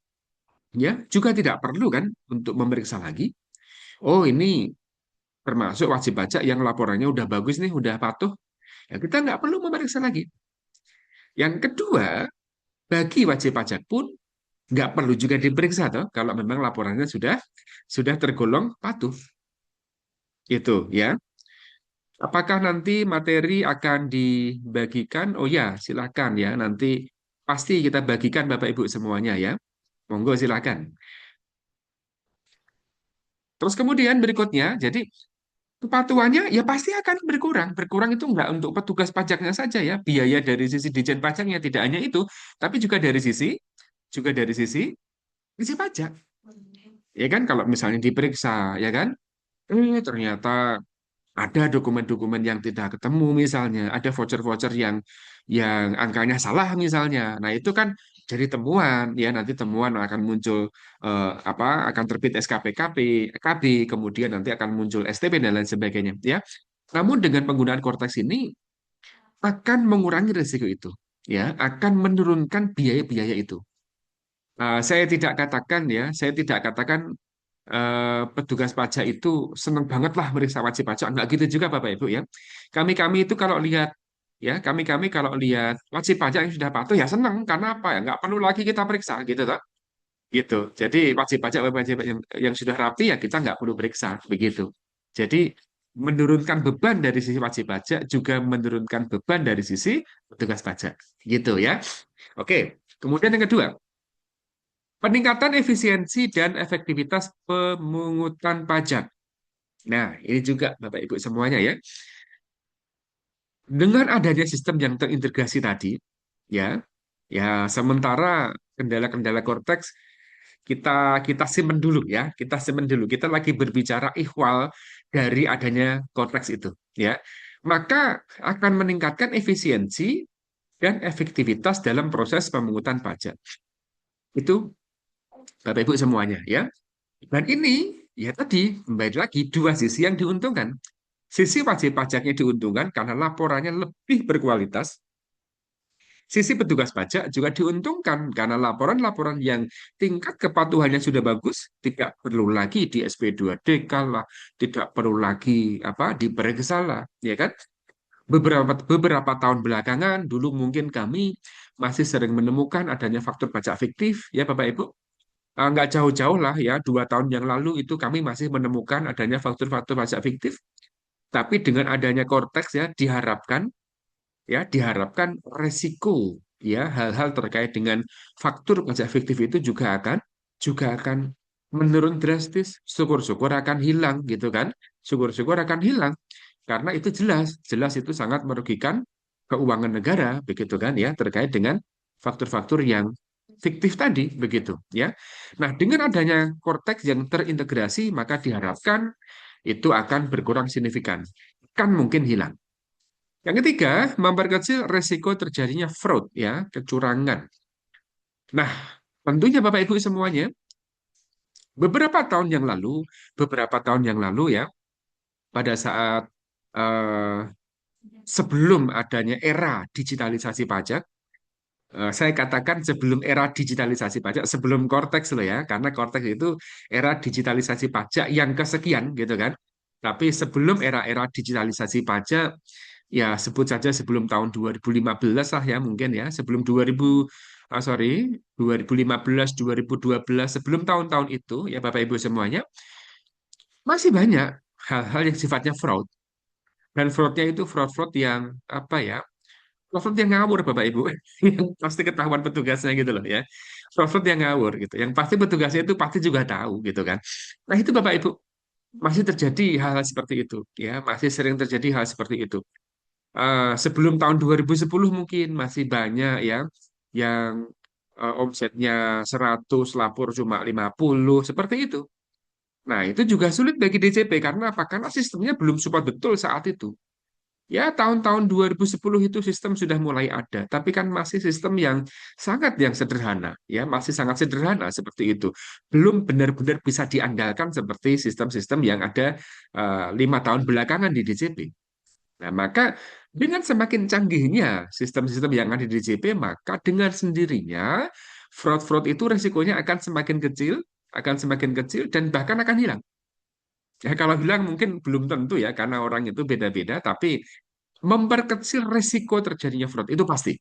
ya juga tidak perlu kan untuk memeriksa lagi. Oh, ini termasuk wajib pajak yang laporannya udah bagus nih, udah patuh. Ya, kita nggak perlu memeriksa lagi. Yang kedua, bagi wajib pajak pun nggak perlu juga diperiksa toh, kalau memang laporannya sudah tergolong patuh. Itu ya. Apakah nanti materi akan dibagikan? Oh ya, silakan ya. Nanti pasti kita bagikan Bapak Ibu semuanya ya. Monggo silakan. Terus kemudian berikutnya, jadi kepatuhannya ya pasti akan berkurang. Berkurang itu enggak untuk petugas pajaknya saja ya, biaya dari sisi Dijen Pajaknya tidak hanya itu, tapi juga dari sisi isi pajak. Ya kan kalau misalnya diperiksa, ya kan? Ternyata ada dokumen-dokumen yang tidak ketemu misalnya, ada voucher-voucher yang angkanya salah misalnya. Nah, itu kan jadi temuan ya, nanti temuan akan muncul apa akan terbit SKPKP, KB, kemudian nanti akan muncul STP dan lain sebagainya ya. Namun dengan penggunaan Cortex ini akan mengurangi risiko itu ya, akan menurunkan biaya-biaya itu. Saya tidak katakan petugas pajak itu senang banget lah meriksa wajib pajak. Enggak gitu juga Bapak Ibu ya. Kami-kami itu kalau lihat kami-kami kalau lihat wajib pajak yang sudah patuh ya senang karena apa ya? Enggak perlu lagi kita periksa gitu toh. Gitu. Jadi wajib pajak yang sudah rapi ya kita nggak perlu periksa begitu. Jadi menurunkan beban dari sisi wajib pajak juga menurunkan beban dari sisi petugas pajak. Gitu ya. Oke. Kemudian yang kedua, peningkatan efisiensi dan efektivitas pemungutan pajak. Nah, ini juga Bapak Ibu semuanya ya. Dengan adanya sistem yang terintegrasi tadi, ya, ya sementara kendala-kendala Cortex kita kita simpen dulu ya, kita simpen dulu. Kita lagi berbicara ihwal dari adanya Cortex itu, ya. Maka akan meningkatkan efisiensi dan efektivitas dalam proses pemungutan pajak. Itu Bapak Ibu semuanya ya. Dan ini ya tadi kembali lagi dua sisi yang diuntungkan. Sisi wajib pajaknya diuntungkan karena laporannya lebih berkualitas. Sisi petugas pajak juga diuntungkan karena laporan-laporan yang tingkat kepatuhannya sudah bagus, tidak perlu lagi di SP2DK lah, tidak perlu lagi diperiksa lah, ya kan? Beberapa beberapa tahun belakangan dulu mungkin kami masih sering menemukan adanya faktur pajak fiktif, ya Bapak Ibu. Nggak jauh-jauh lah ya, 2 tahun yang lalu itu kami masih menemukan adanya faktur-faktur pajak fiktif. Tapi dengan adanya Cortex ya diharapkan resiko ya hal-hal terkait dengan faktur pajak fiktif itu juga akan menurun drastis. Syukur-syukur akan hilang gitu kan. Syukur-syukur akan hilang karena itu jelas itu sangat merugikan keuangan negara begitu kan ya terkait dengan faktur-faktur yang fiktif tadi begitu ya. Nah, dengan adanya Cortex yang terintegrasi maka diharapkan itu akan berkurang signifikan. Kan mungkin hilang. Yang ketiga, memperkecil resiko terjadinya fraud ya, kecurangan. Nah, tentunya Bapak Ibu semuanya, beberapa tahun yang lalu ya, pada saat eh, sebelum adanya era digitalisasi pajak, saya katakan sebelum era digitalisasi pajak, sebelum Cortex loh ya, karena Cortex itu era digitalisasi pajak yang kesekian gitu kan. Tapi sebelum era-era digitalisasi pajak, ya sebut saja sebelum tahun 2015 lah ya mungkin ya, sebelum 2015, 2012, sebelum tahun-tahun itu ya Bapak Ibu semuanya, masih banyak hal-hal yang sifatnya fraud. Dan fraudnya itu fraud-fraud yang apa ya, fraud yang ngawur Bapak Ibu, yang pasti ketahuan petugasnya gitu loh ya. Fraud yang ngawur gitu, yang pasti petugasnya itu pasti juga tahu gitu kan. Nah itu Bapak Ibu masih terjadi hal-hal seperti itu ya, masih sering terjadi hal seperti itu. Sebelum tahun 2010 mungkin masih banyak ya yang omsetnya 100 lapor cuma 50 seperti itu. Nah itu juga sulit bagi DJP karena apa? Karena sistemnya belum support betul saat itu. Ya, tahun-tahun 2010 itu sistem sudah mulai ada, tapi kan masih sistem yang sederhana, ya, masih sangat sederhana seperti itu. Belum benar-benar bisa diandalkan seperti sistem-sistem yang ada 5 tahun belakangan di DJP. Nah, maka dengan semakin canggihnya sistem-sistem yang ada di DJP, maka dengan sendirinya fraud-fraud itu resikonya akan semakin kecil dan bahkan akan hilang. Ya, kalau hilang mungkin belum tentu ya, karena orang itu beda-beda, tapi memperkecil risiko terjadinya fraud itu pasti.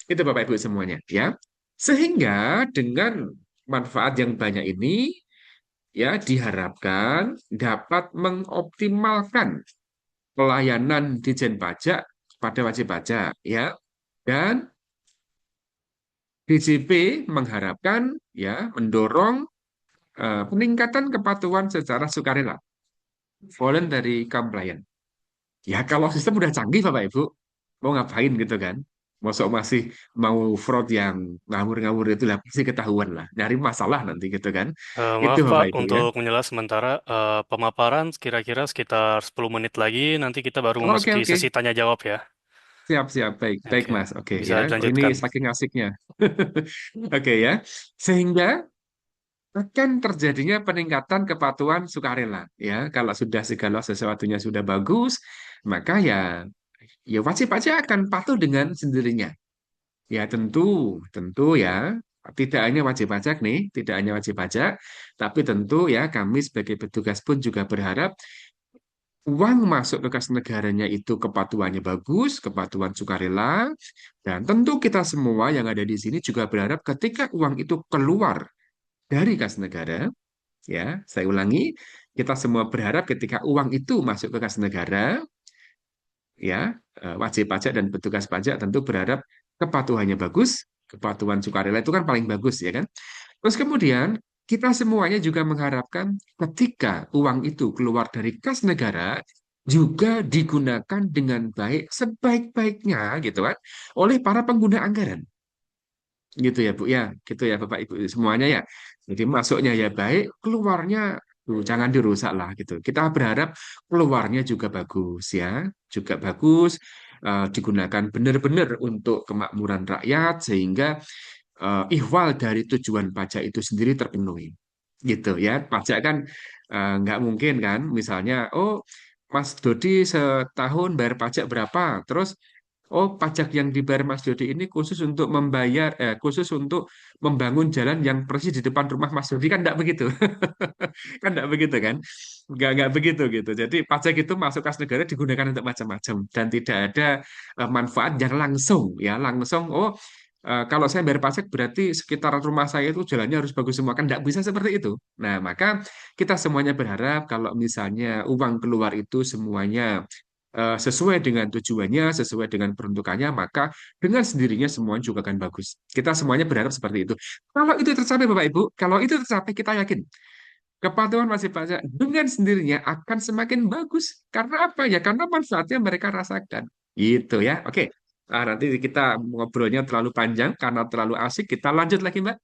Itu Bapak Ibu semuanya ya. Sehingga dengan manfaat yang banyak ini ya diharapkan dapat mengoptimalkan pelayanan Dijen Pajak pada wajib pajak ya. Dan DJP mengharapkan ya mendorong peningkatan kepatuhan secara sukarela. voluntary compliant. Ya kalau sistem udah canggih Bapak Ibu, mau ngapain gitu kan? Masuk masih mau fraud yang ngawur-ngawur itu lah pasti ketahuan lah. Nyari masalah nanti gitu kan. Itu Maaf Pak, Bapak Ibu ya. untuk menjelas sementara pemaparan kira-kira sekitar 10 menit lagi, nanti kita baru Oke memasuki oke. sesi tanya jawab ya. Siap siap baik baik Oke, Mas. Oke bisa ya. Oh, ini dilanjutkan. saking asiknya. Oke ya. Sehingga akan terjadinya peningkatan kepatuhan sukarela ya. Kalau sudah segala sesuatunya sudah bagus, maka ya wajib pajak akan patuh dengan sendirinya. Ya tentu ya. Tidak hanya wajib pajak nih, tidak hanya wajib pajak, tapi tentu ya kami sebagai petugas pun juga berharap uang masuk ke kas negaranya itu kepatuhannya bagus, kepatuhan sukarela, dan tentu kita semua yang ada di sini juga berharap ketika uang itu keluar dari kas negara, ya, saya ulangi, kita semua berharap ketika uang itu masuk ke kas negara, ya, wajib pajak dan petugas pajak tentu berharap kepatuhannya bagus, kepatuhan sukarela itu kan paling bagus, ya kan? Terus kemudian kita semuanya juga mengharapkan ketika uang itu keluar dari kas negara juga digunakan dengan baik sebaik-baiknya gitu kan oleh para pengguna anggaran. Gitu ya Bu ya, gitu ya Bapak Ibu semuanya ya. Jadi masuknya ya baik, keluarnya tuh, jangan dirusak lah gitu. Kita berharap keluarnya juga bagus ya, juga bagus digunakan benar-benar untuk kemakmuran rakyat sehingga ihwal dari tujuan pajak itu sendiri terpenuhi. Gitu ya. Pajak kan nggak mungkin kan, misalnya, oh Mas Dodi setahun bayar pajak berapa? Terus oh, pajak yang dibayar Mas Dodi ini khusus untuk khusus untuk membangun jalan yang persis di depan rumah Mas Dodi kan enggak begitu. Kan enggak begitu kan? Enggak begitu gitu. Jadi pajak itu masuk kas negara digunakan untuk macam-macam dan tidak ada manfaat yang langsung ya, langsung kalau saya bayar pajak berarti sekitar rumah saya itu jalannya harus bagus semua kan enggak bisa seperti itu. Nah, maka kita semuanya berharap kalau misalnya uang keluar itu semuanya sesuai dengan tujuannya, sesuai dengan peruntukannya, maka dengan sendirinya semuanya juga akan bagus. Kita semuanya berharap seperti itu. Kalau itu tercapai, Bapak Ibu, kalau itu tercapai, kita yakin kepatuhan wajib pajak dengan sendirinya akan semakin bagus. Karena apa ya? Karena manfaatnya mereka rasakan. Gitu ya. Oke. Nah, nanti kita ngobrolnya terlalu panjang karena terlalu asik. Kita lanjut lagi, Mbak.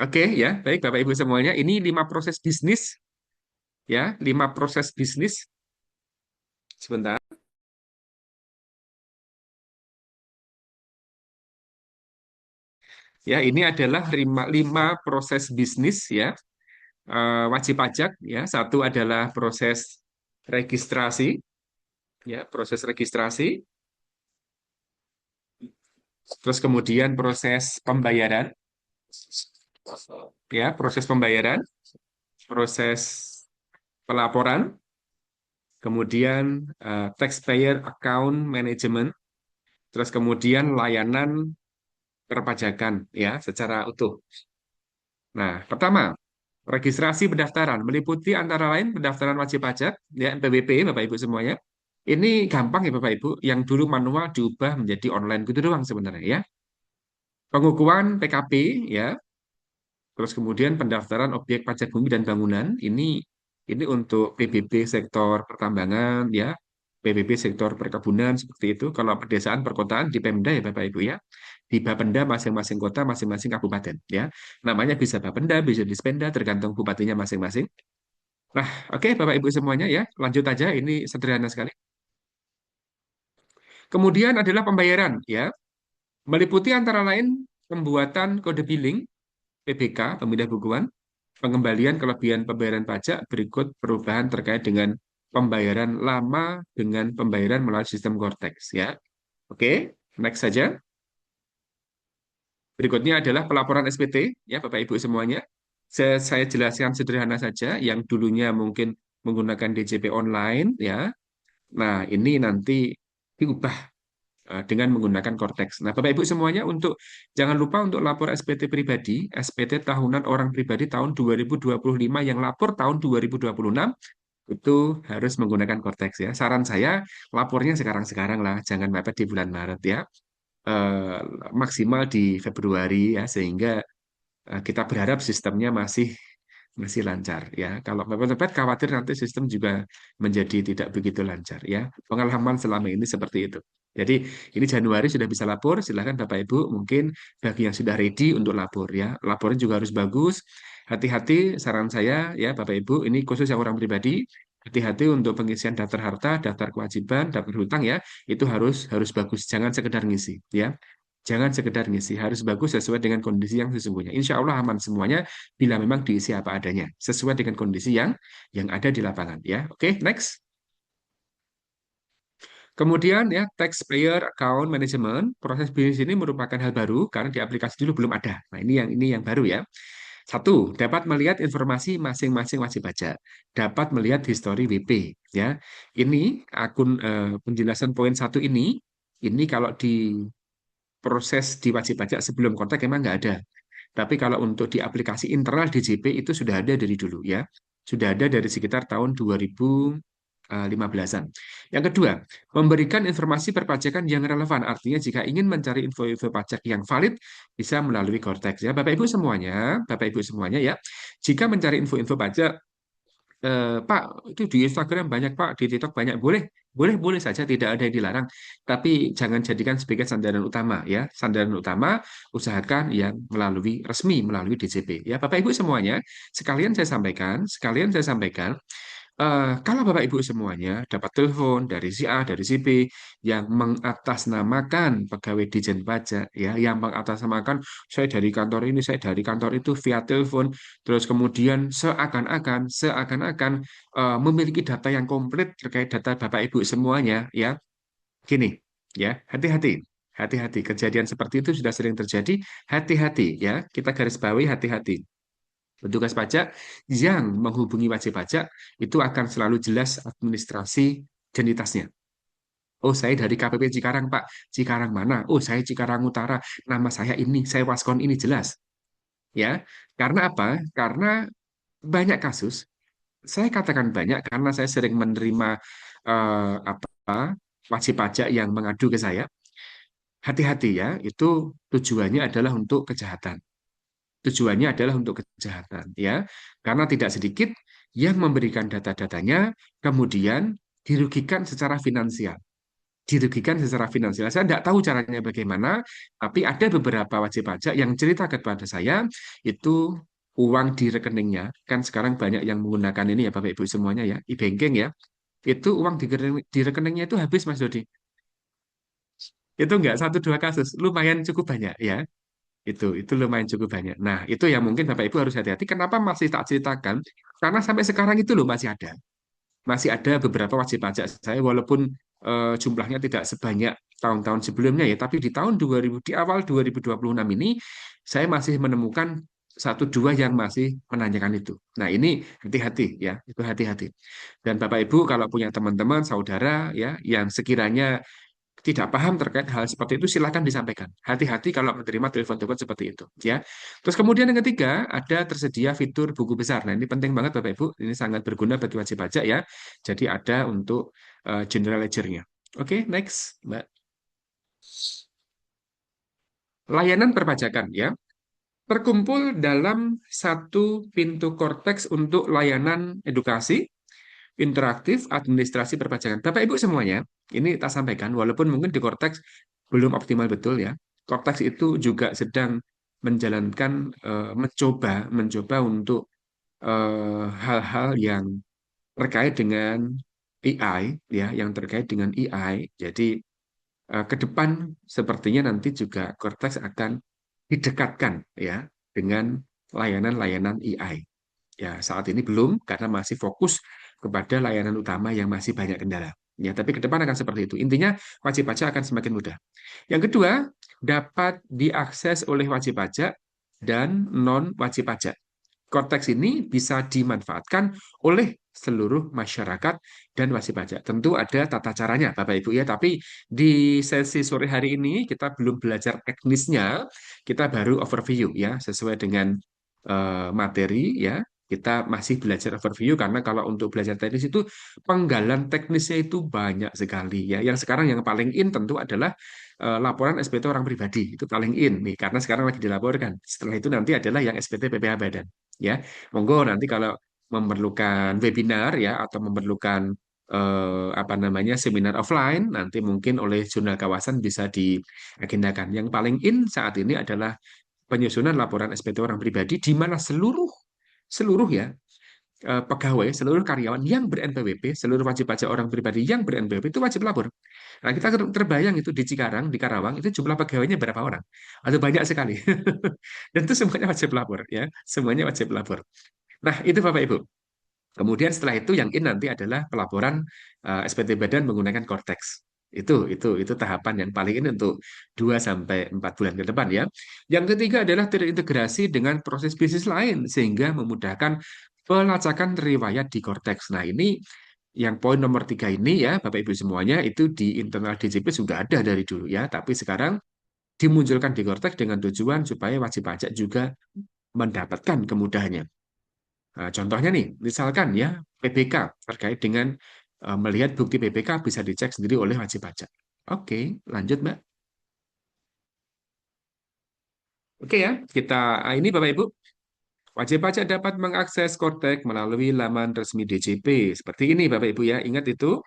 Oke ya, baik Bapak Ibu semuanya. Ini 5 proses bisnis ya, 5 proses bisnis. Sebentar. Ya, ini adalah 5 proses bisnis ya, wajib pajak ya. Satu adalah proses registrasi ya, proses registrasi. Terus kemudian proses pembayaran ya, proses pembayaran, proses pelaporan, kemudian taxpayer account management, terus kemudian layanan perpajakan ya secara utuh. Nah, pertama, registrasi pendaftaran meliputi antara lain pendaftaran wajib pajak, ya NPWP, Bapak Ibu semuanya. Ini gampang ya Bapak Ibu, yang dulu manual diubah menjadi online gitu doang sebenarnya ya. Pengukuhan PKP ya, terus kemudian pendaftaran objek pajak bumi dan bangunan. Ini untuk PBB sektor pertambangan ya, PBB sektor perkebunan seperti itu. Kalau pedesaan perkotaan di Pemda ya Bapak Ibu ya. Di Bapenda masing-masing kota, masing-masing kabupaten ya. Namanya bisa Bapenda, bisa Dispenda tergantung bupatinya masing-masing. Nah, oke Bapak Ibu semuanya ya, lanjut aja ini sederhana sekali. Kemudian adalah pembayaran ya, meliputi antara lain pembuatan kode billing PBK, pemindah bukuan, pengembalian kelebihan pembayaran pajak berikut perubahan terkait dengan pembayaran lama dengan pembayaran melalui sistem Cortex ya. Oke, next saja. Berikutnya adalah pelaporan SPT ya Bapak Ibu semuanya. Saya jelaskan sederhana saja yang dulunya mungkin menggunakan DJP online ya. Nah, ini nanti diubah dengan menggunakan Cortex. Nah, Bapak Ibu semuanya jangan lupa untuk lapor SPT pribadi, SPT tahunan orang pribadi tahun 2025 yang lapor tahun 2026 itu harus menggunakan Cortex ya. Saran saya lapornya sekarang-sekarang lah, jangan mepet di bulan Maret ya. Eh, Maksimal di Februari ya sehingga kita berharap sistemnya masih masih lancar ya. Kalau mepet-mepet khawatir nanti sistem juga menjadi tidak begitu lancar ya. Pengalaman selama ini seperti itu. Jadi ini Januari sudah bisa lapor, silakan Bapak Ibu mungkin bagi yang sudah ready untuk lapor ya. Lapornya juga harus bagus. Hati-hati saran saya ya Bapak Ibu, ini khusus yang orang pribadi. Hati-hati untuk pengisian daftar harta, daftar kewajiban, daftar hutang ya. Itu harus bagus, jangan sekedar ngisi ya. Jangan sekedar ngisi, harus bagus sesuai dengan kondisi yang sesungguhnya. Insya Allah aman semuanya bila memang diisi apa adanya, sesuai dengan kondisi yang ada di lapangan ya. Oke, next. Kemudian ya taxpayer account management, proses bisnis ini merupakan hal baru karena di aplikasi dulu belum ada. Nah, ini yang baru ya. Satu, dapat melihat informasi masing-masing wajib pajak, dapat melihat histori WP ya. Ini akun penjelasan poin satu ini kalau di proses di wajib pajak sebelum kontak emang nggak ada. Tapi kalau untuk di aplikasi internal DJP itu sudah ada dari dulu ya. Sudah ada dari sekitar tahun 2015-an. Yang kedua, memberikan informasi perpajakan yang relevan. Artinya jika ingin mencari info-info pajak yang valid, bisa melalui Cortex ya. Bapak Ibu semuanya ya. Jika mencari info-info pajak Pak, itu di Instagram banyak, Pak, di TikTok banyak. Boleh, boleh, boleh saja, tidak ada yang dilarang. Tapi jangan jadikan sebagai sandaran utama, ya. Sandaran utama usahakan yang resmi, melalui DJP. Ya, Bapak Ibu semuanya, sekalian saya sampaikan, kalau Bapak Ibu semuanya dapat telepon dari si A, dari si B yang mengatasnamakan pegawai Dijen Pajak, ya, yang mengatasnamakan saya dari kantor ini, saya dari kantor itu via telepon, terus kemudian seakan-akan memiliki data yang komplit terkait data Bapak Ibu semuanya, ya, gini, ya, hati-hati. Hati-hati, kejadian seperti itu sudah sering terjadi. Hati-hati, ya, kita garis bawahi hati-hati. Petugas pajak yang menghubungi wajib pajak itu akan selalu jelas administrasi identitasnya. Oh, saya dari KPP Cikarang, Pak. Cikarang mana? Oh, saya Cikarang Utara. Nama saya ini, saya Waskon ini jelas. Ya, karena apa? Karena banyak kasus. Saya katakan banyak karena saya sering menerima apa wajib pajak yang mengadu ke saya. Hati-hati ya, itu tujuannya adalah untuk kejahatan. Tujuannya adalah untuk kejahatan, ya. Karena tidak sedikit yang memberikan data-datanya, kemudian dirugikan secara finansial. Dirugikan secara finansial. Saya tidak tahu caranya bagaimana, tapi ada beberapa wajib pajak yang cerita kepada saya, itu uang di rekeningnya, kan sekarang banyak yang menggunakan ini ya Bapak Ibu semuanya ya, e-banking ya, itu uang di rekeningnya itu habis Mas Dodi. Itu enggak satu dua kasus, lumayan cukup banyak ya. Itu lumayan cukup banyak. Nah, itu yang mungkin Bapak Ibu harus hati-hati. Kenapa masih tak ceritakan? Karena sampai sekarang itu loh masih ada. Masih ada beberapa wajib pajak saya walaupun jumlahnya tidak sebanyak tahun-tahun sebelumnya ya, tapi di tahun 2000 di awal 2026 ini saya masih menemukan satu dua yang masih menanyakan itu. Nah, ini hati-hati ya, itu hati-hati. Dan Bapak Ibu kalau punya teman-teman, saudara ya yang sekiranya tidak paham terkait hal seperti itu, silakan disampaikan. Hati-hati kalau menerima telepon-telepon seperti itu, ya. Terus kemudian yang ketiga, ada tersedia fitur buku besar. Nah, ini penting banget Bapak Ibu, ini sangat berguna bagi wajib pajak ya. Jadi ada untuk general ledger-nya. Oke, next, Mbak. Layanan perpajakan ya. Terkumpul dalam satu pintu Cortex untuk layanan edukasi, interaktif, administrasi perpajakan. Bapak Ibu semuanya, ini tak sampaikan, walaupun mungkin di Cortex belum optimal betul ya. Cortex itu juga sedang menjalankan, mencoba untuk hal-hal yang terkait dengan AI, ya, yang terkait dengan AI. Jadi ke depan sepertinya nanti juga Cortex akan didekatkan ya dengan layanan-layanan AI. Ya, saat ini belum karena masih fokus kepada layanan utama yang masih banyak kendala. Ya, tapi ke depan akan seperti itu. Intinya wajib pajak akan semakin mudah. Yang kedua, dapat diakses oleh wajib pajak dan non wajib pajak. Cortex ini bisa dimanfaatkan oleh seluruh masyarakat dan wajib pajak. Tentu ada tata caranya, Bapak Ibu ya, tapi di sesi sore hari ini kita belum belajar teknisnya, kita baru overview ya, sesuai dengan materi ya. Kita masih belajar overview karena kalau untuk belajar teknis itu penggalan teknisnya itu banyak sekali ya. Yang sekarang yang paling in tentu adalah laporan SPT orang pribadi itu paling in nih karena sekarang lagi dilaporkan. Setelah itu nanti adalah yang SPT PPh Badan. ya. Monggo nanti kalau memerlukan webinar ya atau memerlukan apa namanya seminar offline, nanti mungkin oleh jurnal kawasan bisa diagendakan. Yang paling in saat ini adalah penyusunan laporan SPT orang pribadi di mana seluruh seluruh ya pegawai, seluruh karyawan yang ber-NPWP, seluruh wajib pajak orang pribadi yang ber-NPWP itu wajib lapor. Nah, kita terbayang itu di Cikarang, di Karawang, itu jumlah pegawainya berapa orang? Atau banyak sekali. Dan itu semuanya wajib lapor, ya. Semuanya wajib lapor. Nah, itu Bapak Ibu. Kemudian setelah itu yang in nanti adalah pelaporan SPT Badan menggunakan Cortex. Itu tahapan yang paling ini untuk 2 sampai 4 bulan ke depan ya. Yang ketiga adalah terintegrasi dengan proses bisnis lain sehingga memudahkan pelacakan riwayat di Cortex. Nah, ini yang poin nomor 3 ini ya, Bapak Ibu semuanya itu di internal DJP sudah ada dari dulu ya, tapi sekarang dimunculkan di Cortex dengan tujuan supaya wajib pajak juga mendapatkan kemudahannya. Nah, contohnya nih, misalkan ya PBK terkait dengan melihat bukti PBK bisa dicek sendiri oleh wajib pajak. Oke, lanjut Mbak. Oke ya, kita ini Bapak Ibu, wajib pajak dapat mengakses Kortek melalui laman resmi DJP. Seperti ini Bapak Ibu ya, ingat itu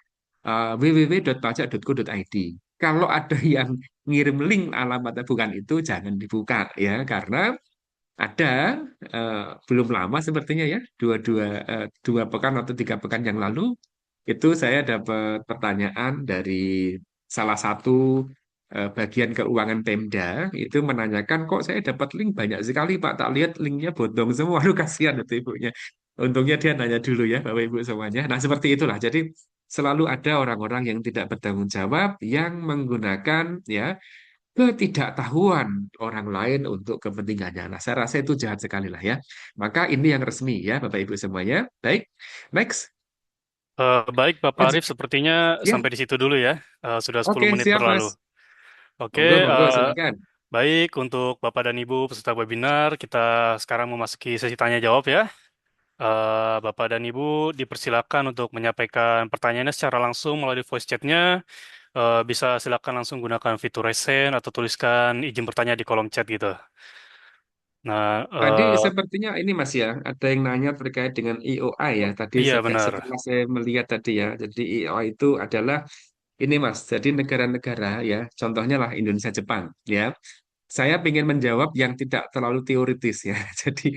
www.pajak.go.id. Kalau ada yang ngirim link alamatnya bukan itu, jangan dibuka ya, karena ada belum lama sepertinya ya, dua pekan atau 3 pekan yang lalu, itu saya dapat pertanyaan dari salah satu bagian keuangan Pemda, itu menanyakan kok saya dapat link banyak sekali Pak, tak lihat linknya bodong semua, aduh kasihan itu ibunya. Untungnya dia nanya dulu ya Bapak Ibu semuanya. Nah seperti itulah, jadi selalu ada orang-orang yang tidak bertanggung jawab yang menggunakan ya ketidaktahuan orang lain untuk kepentingannya. Nah, saya rasa itu jahat sekali lah ya. Maka ini yang resmi ya, Bapak Ibu semuanya. Baik, next. Baik, Bapak Wajib. Arief, sepertinya Ya, sampai di situ dulu ya. Sudah 10 oke, menit siap berlalu. Mas. Oke, Monggo, monggo, silakan. baik untuk Bapak dan Ibu peserta webinar, kita sekarang memasuki sesi tanya jawab ya. Bapak dan Ibu dipersilakan untuk menyampaikan pertanyaannya secara langsung melalui voice chatnya. Bisa silakan langsung gunakan fitur raise hand atau tuliskan izin bertanya di kolom chat gitu. Nah, Tadi sepertinya ini Mas ya, ada yang nanya terkait dengan EOI ya. Tadi iya benar. setelah saya melihat tadi ya, jadi EOI itu adalah ini Mas, jadi negara-negara ya, contohnya lah Indonesia, Jepang ya. Saya ingin menjawab yang tidak terlalu teoritis ya. Jadi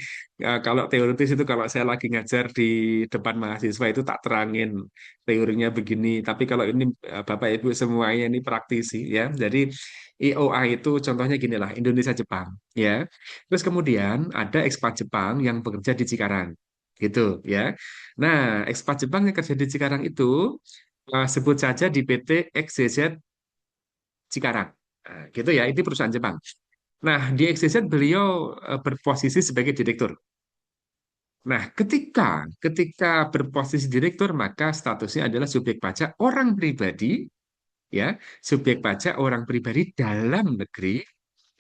kalau teoritis itu kalau saya lagi ngajar di depan mahasiswa itu tak terangin teorinya begini. Tapi kalau ini Bapak Ibu semuanya ini praktisi ya. Jadi EOA itu contohnya gini lah, Indonesia Jepang ya. Terus kemudian ada ekspat Jepang yang bekerja di Cikarang gitu ya. Nah, ekspat Jepang yang kerja di Cikarang itu sebut saja di PT XYZ Cikarang. Nah, gitu ya, itu perusahaan Jepang. Nah, di XYZ beliau berposisi sebagai direktur. Nah, ketika berposisi direktur, maka statusnya adalah subjek pajak orang pribadi, ya, subjek pajak orang pribadi dalam negeri,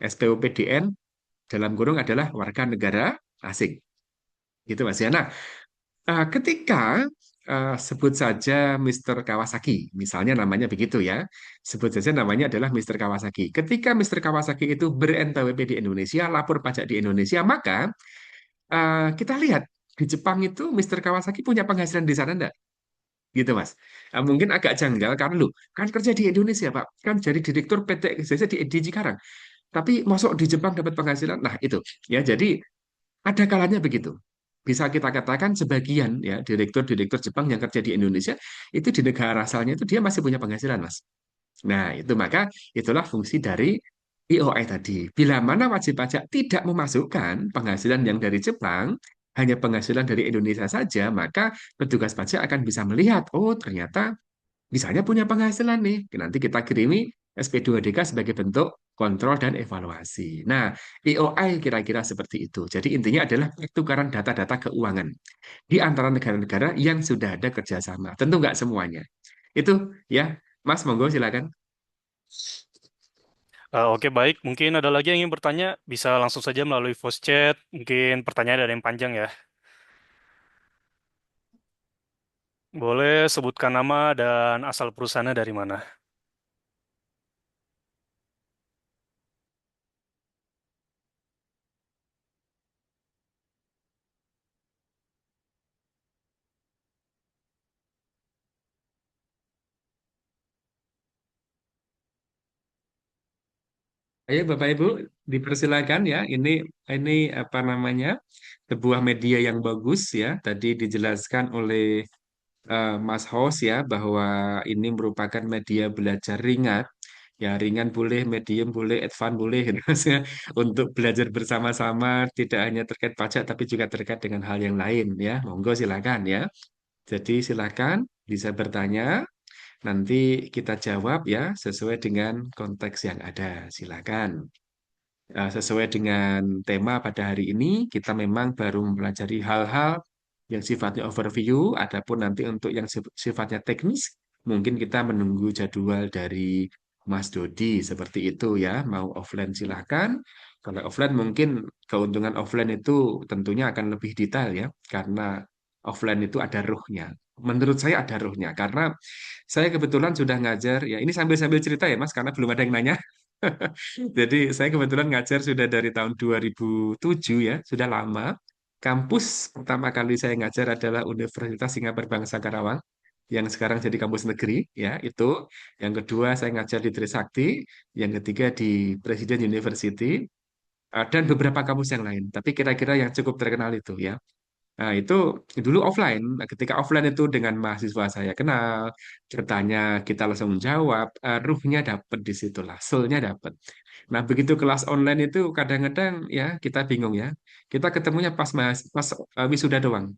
SPOPDN dalam kurung adalah warga negara asing. Gitu Mas ya. Nah, ketika sebut saja Mr. Kawasaki, misalnya namanya begitu ya, sebut saja namanya adalah Mr. Kawasaki. Ketika Mr. Kawasaki itu ber-NPWP di Indonesia, lapor pajak di Indonesia, maka kita lihat di Jepang itu Mr. Kawasaki punya penghasilan di sana enggak? Gitu Mas. Mungkin agak janggal karena lu kan kerja di Indonesia Pak, kan jadi direktur PT XYZ di Cikarang. Tapi masuk di Jepang dapat penghasilan, nah itu ya. Jadi ada kalanya begitu. Bisa kita katakan sebagian ya direktur-direktur Jepang yang kerja di Indonesia itu di negara asalnya itu dia masih punya penghasilan, Mas. Nah, itu maka itulah fungsi dari EOI tadi. Bila mana wajib pajak tidak memasukkan penghasilan yang dari Jepang, hanya penghasilan dari Indonesia saja, maka petugas pajak akan bisa melihat, oh ternyata misalnya punya penghasilan nih, nanti kita kirimi SP2DK sebagai bentuk kontrol dan evaluasi. Nah, EOI kira-kira seperti itu. Jadi intinya adalah pertukaran data-data keuangan di antara negara-negara yang sudah ada kerjasama. Tentu nggak semuanya. Itu ya, Mas, monggo silakan. Oke, baik. Mungkin ada lagi yang ingin bertanya, bisa langsung saja melalui voice chat. Mungkin pertanyaan ada yang panjang ya. Boleh sebutkan nama dan asal perusahaannya dari mana. Ayo Bapak Ibu, dipersilakan ya. Ini apa namanya? Sebuah media yang bagus ya. Tadi dijelaskan oleh Mas Host ya bahwa ini merupakan media belajar ringan. Ya, ringan boleh, medium boleh, advance boleh gitu maksudnya untuk belajar bersama-sama tidak hanya terkait pajak tapi juga terkait dengan hal yang lain ya. Monggo silakan ya. Jadi silakan bisa bertanya, nanti kita jawab ya sesuai dengan konteks yang ada. Silakan. Sesuai dengan tema pada hari ini, kita memang baru mempelajari hal-hal yang sifatnya overview, adapun nanti untuk yang sifatnya teknis, mungkin kita menunggu jadwal dari Mas Dodi, seperti itu ya. Mau offline silahkan. Kalau offline mungkin keuntungan offline itu tentunya akan lebih detail ya, karena offline itu ada ruhnya. Menurut saya ada ruhnya, karena saya kebetulan sudah ngajar, ya ini sambil-sambil cerita ya Mas, karena belum ada yang nanya. Jadi saya kebetulan ngajar sudah dari tahun 2007 ya, sudah lama. Kampus pertama kali saya ngajar adalah Universitas Singapura Bangsa Karawang yang sekarang jadi kampus negeri ya, itu. Yang kedua saya ngajar di Trisakti, yang ketiga di Presiden University, dan beberapa kampus yang lain. Tapi kira-kira yang cukup terkenal itu ya. Nah, itu dulu offline. Nah, ketika offline itu dengan mahasiswa saya kenal, bertanya kita langsung jawab, ruhnya dapet di situ lah, soul-nya dapet. Nah, begitu kelas online itu kadang-kadang ya kita bingung ya. Kita ketemunya pas wisuda doang.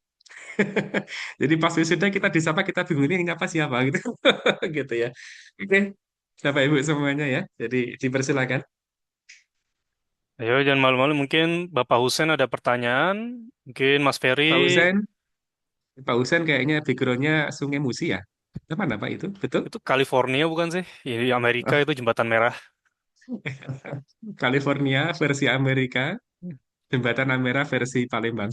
Jadi pas wisuda kita disapa kita bingung ini yang nyapa siapa gitu. Gitu ya. Oke, Bapak Ibu semuanya ya. Jadi dipersilakan. Ayo, jangan malu-malu. Mungkin Bapak Husen ada pertanyaan. Mungkin Mas Ferry, Pak Husen, Pak Husen kayaknya backgroundnya Sungai Musi ya. Mana Pak itu? Betul? itu California bukan sih? Ini Amerika itu Jembatan Merah. California versi Amerika, Jembatan Merah versi Palembang.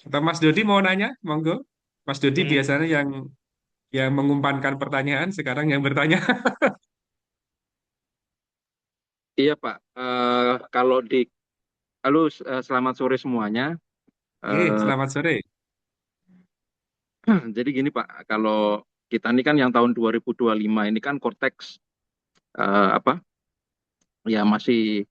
Atau Mas Dodi mau nanya? Monggo. Mas Dodi Hmm, biasanya yang mengumpankan pertanyaan, sekarang yang bertanya. Iya Pak. Kalau di Halo, selamat sore semuanya. Oke, Eh, selamat sore. jadi gini Pak, kalau kita ini kan yang tahun 2025 ini kan Cortex apa ya masih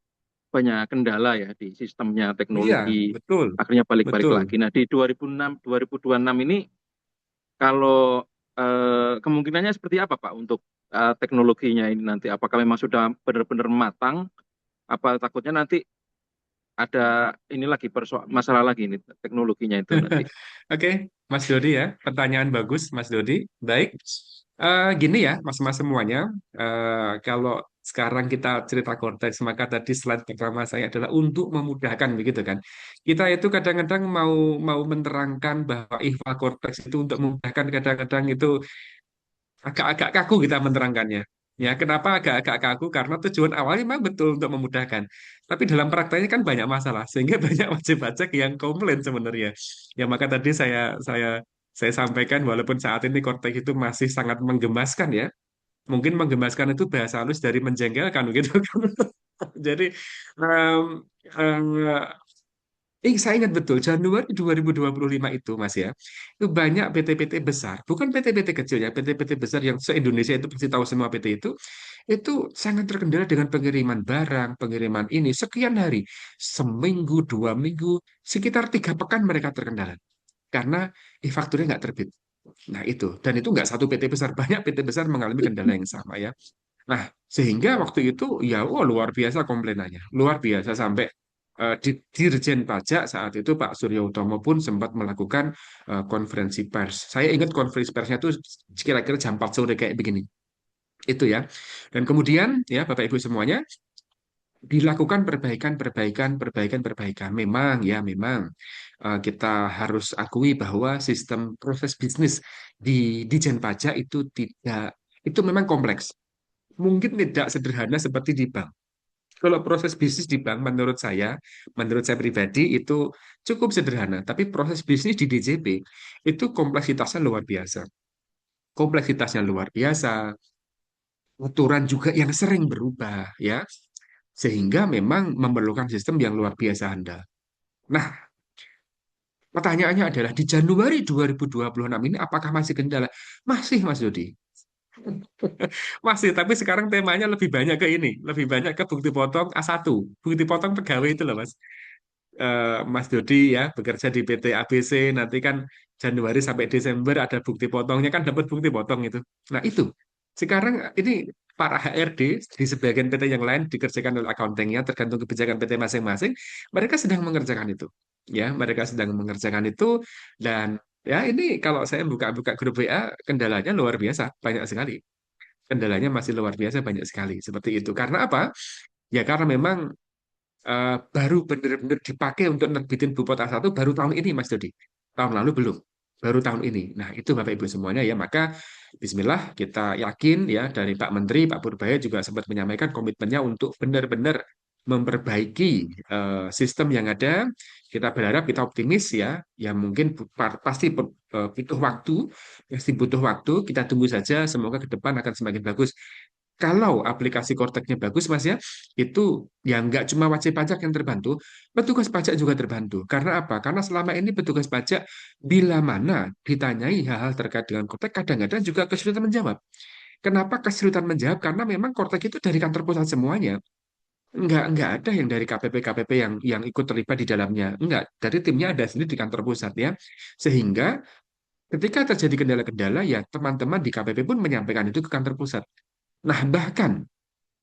banyak kendala ya di sistemnya Iya, teknologi, betul, akhirnya balik-balik betul. lagi. Nah di 2006 2026 ini kalau kemungkinannya seperti apa Pak untuk teknologinya ini nanti? Apakah memang sudah benar-benar matang? Apa takutnya nanti ada ini lagi masalah lagi ini teknologinya itu nanti? Oke, Mas Dodi ya, pertanyaan bagus, Mas Dodi. Baik, gini ya, Mas-mas semuanya. Kalau sekarang kita cerita konteks, maka tadi slide pertama saya adalah untuk memudahkan begitu kan. Kita itu kadang-kadang mau mau menerangkan bahwa ihwal korteks itu untuk memudahkan, kadang-kadang itu agak-agak kaku kita menerangkannya. Ya, kenapa agak-agak kaku? Karena tujuan awalnya memang betul untuk memudahkan. Tapi dalam prakteknya kan banyak masalah, sehingga banyak wajib pajak yang komplain sebenarnya. Ya, maka tadi saya sampaikan walaupun saat ini Kortek itu masih sangat menggemaskan ya. Mungkin menggemaskan itu bahasa halus dari menjengkelkan gitu. Jadi em, em, saya ingat betul, Januari 2025 itu, Mas ya, itu banyak PT-PT besar, bukan PT-PT kecil ya, PT-PT besar yang se-Indonesia itu pasti tahu semua PT itu sangat terkendala dengan pengiriman barang, pengiriman ini, sekian hari, seminggu, 2 minggu, sekitar 3 pekan mereka terkendala, karena e-fakturnya nggak terbit. Nah itu, dan itu nggak satu PT besar, banyak PT besar mengalami kendala yang sama ya. Nah, sehingga waktu itu ya oh, luar biasa komplainannya. Luar biasa sampai Dirjen Pajak saat itu Pak Surya Utomo pun sempat melakukan konferensi pers. Saya ingat konferensi persnya itu kira-kira jam 4 sore kayak begini. Itu ya. Dan kemudian ya Bapak Ibu semuanya dilakukan perbaikan, perbaikan, perbaikan, perbaikan. Memang ya, memang kita harus akui bahwa sistem proses bisnis di Dijen Pajak itu tidak itu memang kompleks, mungkin tidak sederhana seperti di bank. Kalau proses bisnis di bank menurut saya pribadi itu cukup sederhana. Tapi proses bisnis di DJP itu kompleksitasnya luar biasa. Kompleksitasnya luar biasa, aturan juga yang sering berubah ya. Sehingga memang memerlukan sistem yang luar biasa handal. Nah, pertanyaannya adalah di Januari 2026 ini apakah masih kendala? Masih, Mas Dodi. Masih, tapi sekarang temanya lebih banyak ke ini, lebih banyak ke bukti potong A1, bukti potong pegawai itu loh Mas. Mas Dodi ya bekerja di PT ABC, nanti kan Januari sampai Desember ada bukti potongnya, kan dapat bukti potong itu. Nah itu sekarang ini para HRD di sebagian PT yang lain dikerjakan oleh accountingnya, tergantung kebijakan PT masing-masing, mereka sedang mengerjakan itu. Ya, mereka sedang mengerjakan itu. Dan ya ini kalau saya buka-buka grup WA, kendalanya luar biasa, banyak sekali. Kendalanya masih luar biasa, banyak sekali seperti itu. Karena apa? Ya karena memang baru benar-benar dipakai untuk nerbitin buku kota satu baru tahun ini Mas Dodi. Tahun lalu belum. Baru tahun ini. Nah, itu Bapak Ibu semuanya ya. Maka bismillah kita yakin ya, dari Pak Menteri, Pak Purbaya juga sempat menyampaikan komitmennya untuk benar-benar memperbaiki sistem yang ada. Kita berharap, kita optimis ya. Ya mungkin pasti butuh waktu, pasti butuh waktu. Kita tunggu saja. Semoga ke depan akan semakin bagus. Kalau aplikasi Cortex-nya bagus, Mas ya, itu ya nggak cuma wajib pajak yang terbantu, petugas pajak juga terbantu. Karena apa? Karena selama ini petugas pajak bila mana ditanyai hal-hal terkait dengan Cortex, kadang-kadang juga kesulitan menjawab. Kenapa kesulitan menjawab? Karena memang Cortex itu dari kantor pusat semuanya. Nggak ada yang dari KPP-KPP yang ikut terlibat di dalamnya. Nggak, dari timnya ada sendiri di kantor pusat ya. Sehingga ketika terjadi kendala-kendala, ya teman-teman di KPP pun menyampaikan itu ke kantor pusat. Nah,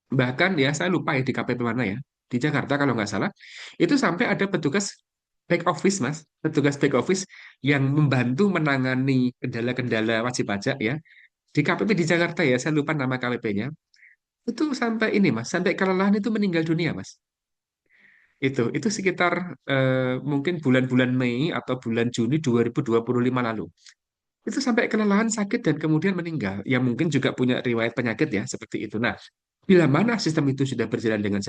bahkan ya saya lupa ya di KPP mana ya, di Jakarta kalau nggak salah, itu sampai ada petugas back office Mas, petugas back office yang membantu menangani kendala-kendala wajib pajak ya di KPP di Jakarta ya, saya lupa nama KPP-nya. Itu sampai ini Mas, sampai kelelahan itu meninggal dunia Mas. Itu sekitar mungkin bulan-bulan Mei atau bulan Juni 2025 lalu. Itu sampai kelelahan, sakit, dan kemudian meninggal. Yang mungkin juga punya riwayat penyakit ya, seperti itu. Nah, bila mana sistem itu sudah berjalan dengan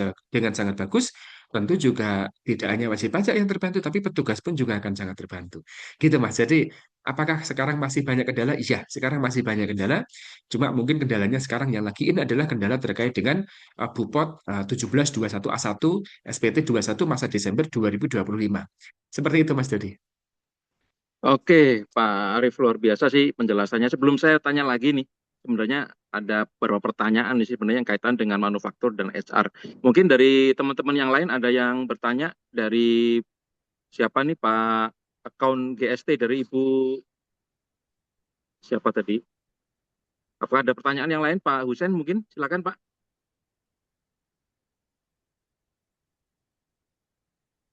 sangat bagus, tentu juga tidak hanya wajib pajak yang terbantu, tapi petugas pun juga akan sangat terbantu. Gitu Mas. Jadi, apakah sekarang masih banyak kendala? Iya, sekarang masih banyak kendala. Cuma mungkin kendalanya sekarang yang lagi ini adalah kendala terkait dengan Bupot 1721A1 SPT 21 masa Desember 2025. Seperti itu Mas Dodi. Oke, Pak Arief, luar biasa sih penjelasannya. Sebelum saya tanya lagi nih, sebenarnya ada beberapa pertanyaan nih sebenarnya yang kaitan dengan manufaktur dan HR. Mungkin dari teman-teman yang lain ada yang bertanya dari siapa nih Pak akun GST dari Ibu siapa tadi? Apa ada pertanyaan yang lain Pak Husen mungkin? Silakan Pak.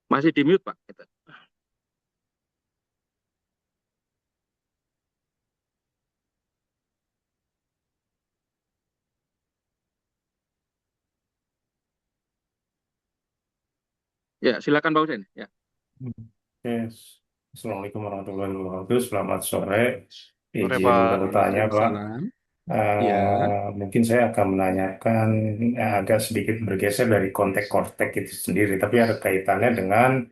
Masih di mute Pak. Ya, silakan Pak Husen. Ya. Oke, Assalamualaikum warahmatullahi wabarakatuh. Selamat sore. Sore Izin Pak. bertanya, Pak. Waalaikumsalam. Ya, Mungkin saya akan menanyakan agak sedikit bergeser dari konteks Kortek itu sendiri, tapi ada kaitannya dengan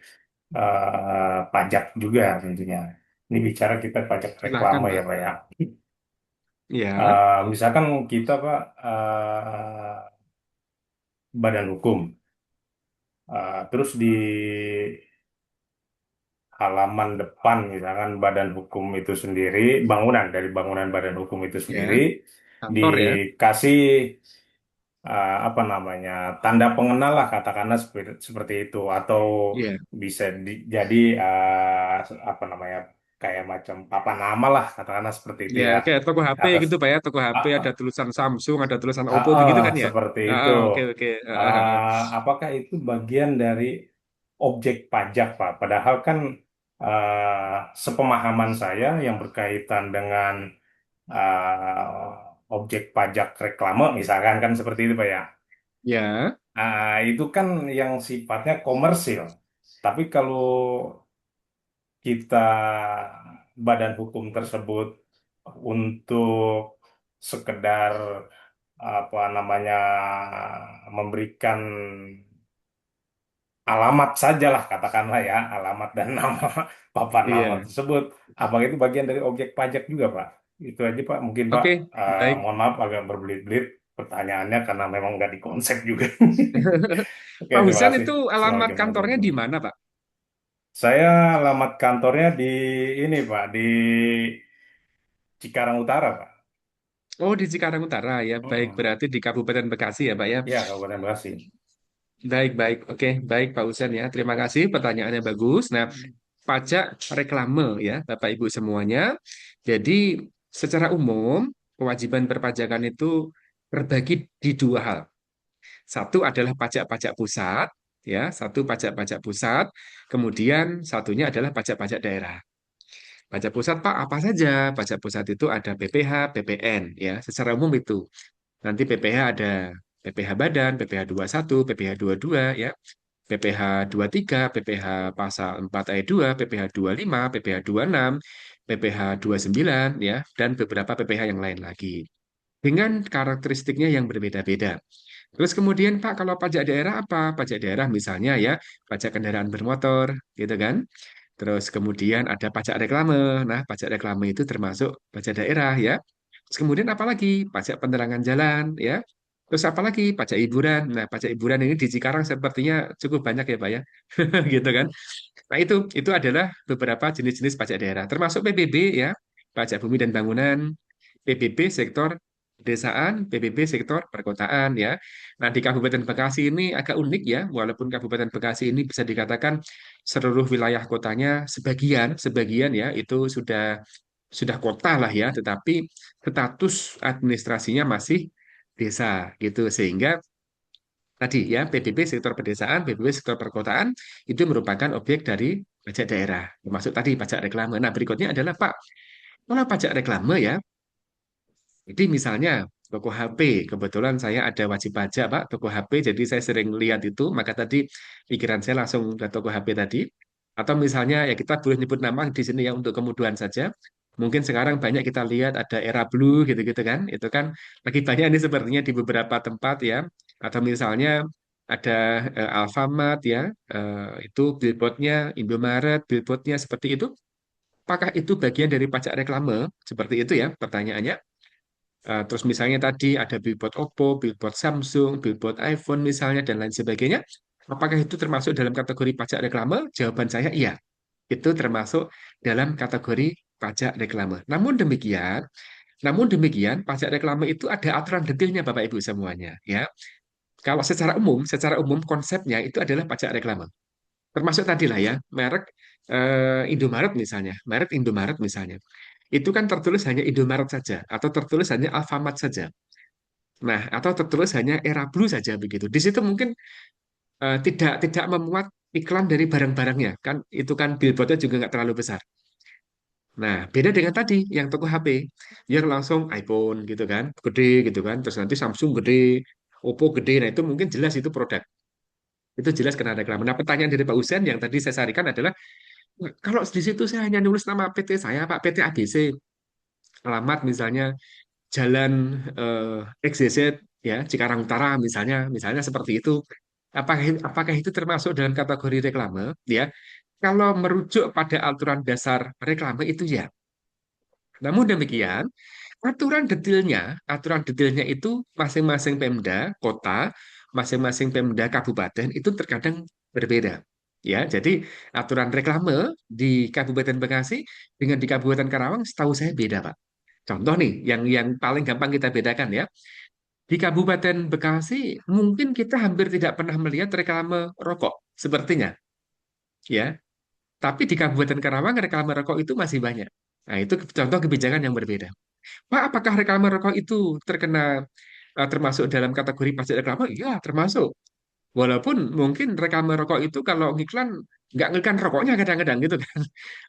pajak juga tentunya. Ini bicara kita pajak silakan reklame ya, Pak. Pak ya. Ya, Misalkan kita, Pak, badan hukum, terus di halaman depan misalkan badan hukum itu sendiri, bangunan dari bangunan badan hukum itu sendiri ya, kantor ya. dikasih apa namanya tanda pengenal lah katakanlah seperti itu atau Iya. bisa jadi apa namanya kayak macam papan nama lah katakanlah seperti itu Ya, ya kayak toko HP atas gitu Pak ya. Toko HP ah, ada ah, tulisan Samsung, ada tulisan Oppo begitu kan ya? seperti itu. Oke, oke. Apakah itu bagian dari objek pajak, Pak? Padahal kan sepemahaman saya yang berkaitan dengan objek pajak reklame, misalkan kan seperti itu, Pak ya. Ya, Itu kan yang sifatnya komersil. Tapi kalau kita badan hukum tersebut untuk sekedar apa namanya memberikan alamat sajalah katakanlah ya alamat dan nama papan nama iya. tersebut apakah itu bagian dari objek pajak juga Pak itu aja Pak mungkin Pak Oke, baik. mohon maaf agak berbelit-belit pertanyaannya karena memang nggak dikonsep juga oke Pak terima Husen kasih itu alamat Assalamualaikum kantornya warahmatullahi di wabarakatuh mana, Pak? saya alamat kantornya di ini Pak di Cikarang Utara Pak Oh, di Cikarang Utara ya. Baik, Mm-mm. berarti di Kabupaten Bekasi ya, Pak ya. Ya, Kabupaten Bekasi. Baik, baik. Oke, baik Pak Usen ya. Terima kasih, pertanyaannya bagus. Nah, pajak reklame ya, Bapak Ibu semuanya. Jadi, secara umum, kewajiban perpajakan itu terbagi di dua hal. Satu adalah pajak-pajak pusat, ya, satu pajak-pajak pusat, kemudian satunya adalah pajak-pajak daerah. Pajak pusat, Pak, apa saja? Pajak pusat itu ada PPh, PPN, ya, secara umum itu. Nanti PPh ada PPh Badan, PPh 21, PPh 22, ya, PPh 23, PPh pasal 4 ayat 2, PPh 25, PPh 26, PPh 29, ya, dan beberapa PPh yang lain lagi. Dengan karakteristiknya yang berbeda-beda. Terus kemudian Pak, kalau pajak daerah apa? Pajak daerah misalnya ya, pajak kendaraan bermotor, gitu kan? Terus kemudian ada pajak reklame. Nah, pajak reklame itu termasuk pajak daerah ya. Terus kemudian apa lagi? Pajak penerangan jalan ya. Terus apa lagi? Pajak hiburan. Nah, pajak hiburan ini di Cikarang sepertinya cukup banyak ya, Pak ya. Gitu kan. Nah, itu adalah beberapa jenis-jenis pajak daerah, termasuk PBB ya, pajak bumi dan bangunan, PBB sektor pedesaan, PBB sektor perkotaan ya. Nah, di Kabupaten Bekasi ini agak unik ya, walaupun Kabupaten Bekasi ini bisa dikatakan seluruh wilayah kotanya sebagian sebagian ya itu sudah kota lah ya, tetapi status administrasinya masih desa gitu sehingga tadi ya PBB sektor pedesaan, PBB sektor perkotaan itu merupakan objek dari pajak daerah, termasuk tadi pajak reklame. Nah, berikutnya adalah Pak, kalau pajak reklame ya, jadi misalnya toko HP, kebetulan saya ada wajib pajak Pak, toko HP, jadi saya sering lihat itu, maka tadi pikiran saya langsung ke toko HP tadi. Atau misalnya ya kita boleh nyebut nama di sini ya untuk kemudahan saja. Mungkin sekarang banyak kita lihat ada Era Blue gitu-gitu kan, itu kan lagi banyak ini sepertinya di beberapa tempat ya. Atau misalnya ada Alfamart ya, itu billboardnya, Indomaret, billboardnya seperti itu. Apakah itu bagian dari pajak reklame? Seperti itu ya pertanyaannya. Terus misalnya tadi ada billboard Oppo, billboard Samsung, billboard iPhone misalnya, dan lain sebagainya. Apakah itu termasuk dalam kategori pajak reklame? Jawaban saya iya. Itu termasuk dalam kategori pajak reklame. Namun demikian, pajak reklame itu ada aturan detailnya Bapak Ibu semuanya, ya. Kalau secara umum konsepnya itu adalah pajak reklame. Termasuk tadi lah ya, merek Indomaret misalnya. Itu kan tertulis hanya Indomaret saja, atau tertulis hanya Alfamart saja. Nah, atau tertulis hanya Era Blue saja begitu. Di situ mungkin tidak tidak memuat iklan dari barang-barangnya, kan itu kan billboardnya juga nggak terlalu besar. Nah, beda dengan tadi yang toko HP, yang langsung iPhone gitu kan, gede gitu kan, terus nanti Samsung gede, Oppo gede, nah itu mungkin jelas itu produk. Itu jelas kena reklame. Nah, pertanyaan dari Pak Husen yang tadi saya sarikan adalah, kalau di situ saya hanya nulis nama PT saya, Pak, PT ABC, alamat misalnya Jalan XYZ ya, Cikarang Utara misalnya seperti itu. Apakah itu termasuk dalam kategori reklame? Ya, kalau merujuk pada aturan dasar reklame itu ya. Namun demikian, aturan detailnya itu masing-masing Pemda kota, masing-masing Pemda kabupaten itu terkadang berbeda. Ya, jadi aturan reklame di Kabupaten Bekasi dengan di Kabupaten Karawang setahu saya beda, Pak. Contoh nih, yang paling gampang kita bedakan ya. Di Kabupaten Bekasi mungkin kita hampir tidak pernah melihat reklame rokok, sepertinya, ya. Tapi di Kabupaten Karawang reklame rokok itu masih banyak. Nah, itu contoh kebijakan yang berbeda. Pak, apakah reklame rokok itu termasuk dalam kategori pajak reklame? Iya, termasuk. Walaupun mungkin reklame rokok itu kalau ngiklan nggak ngiklan rokoknya kadang-kadang gitu kan,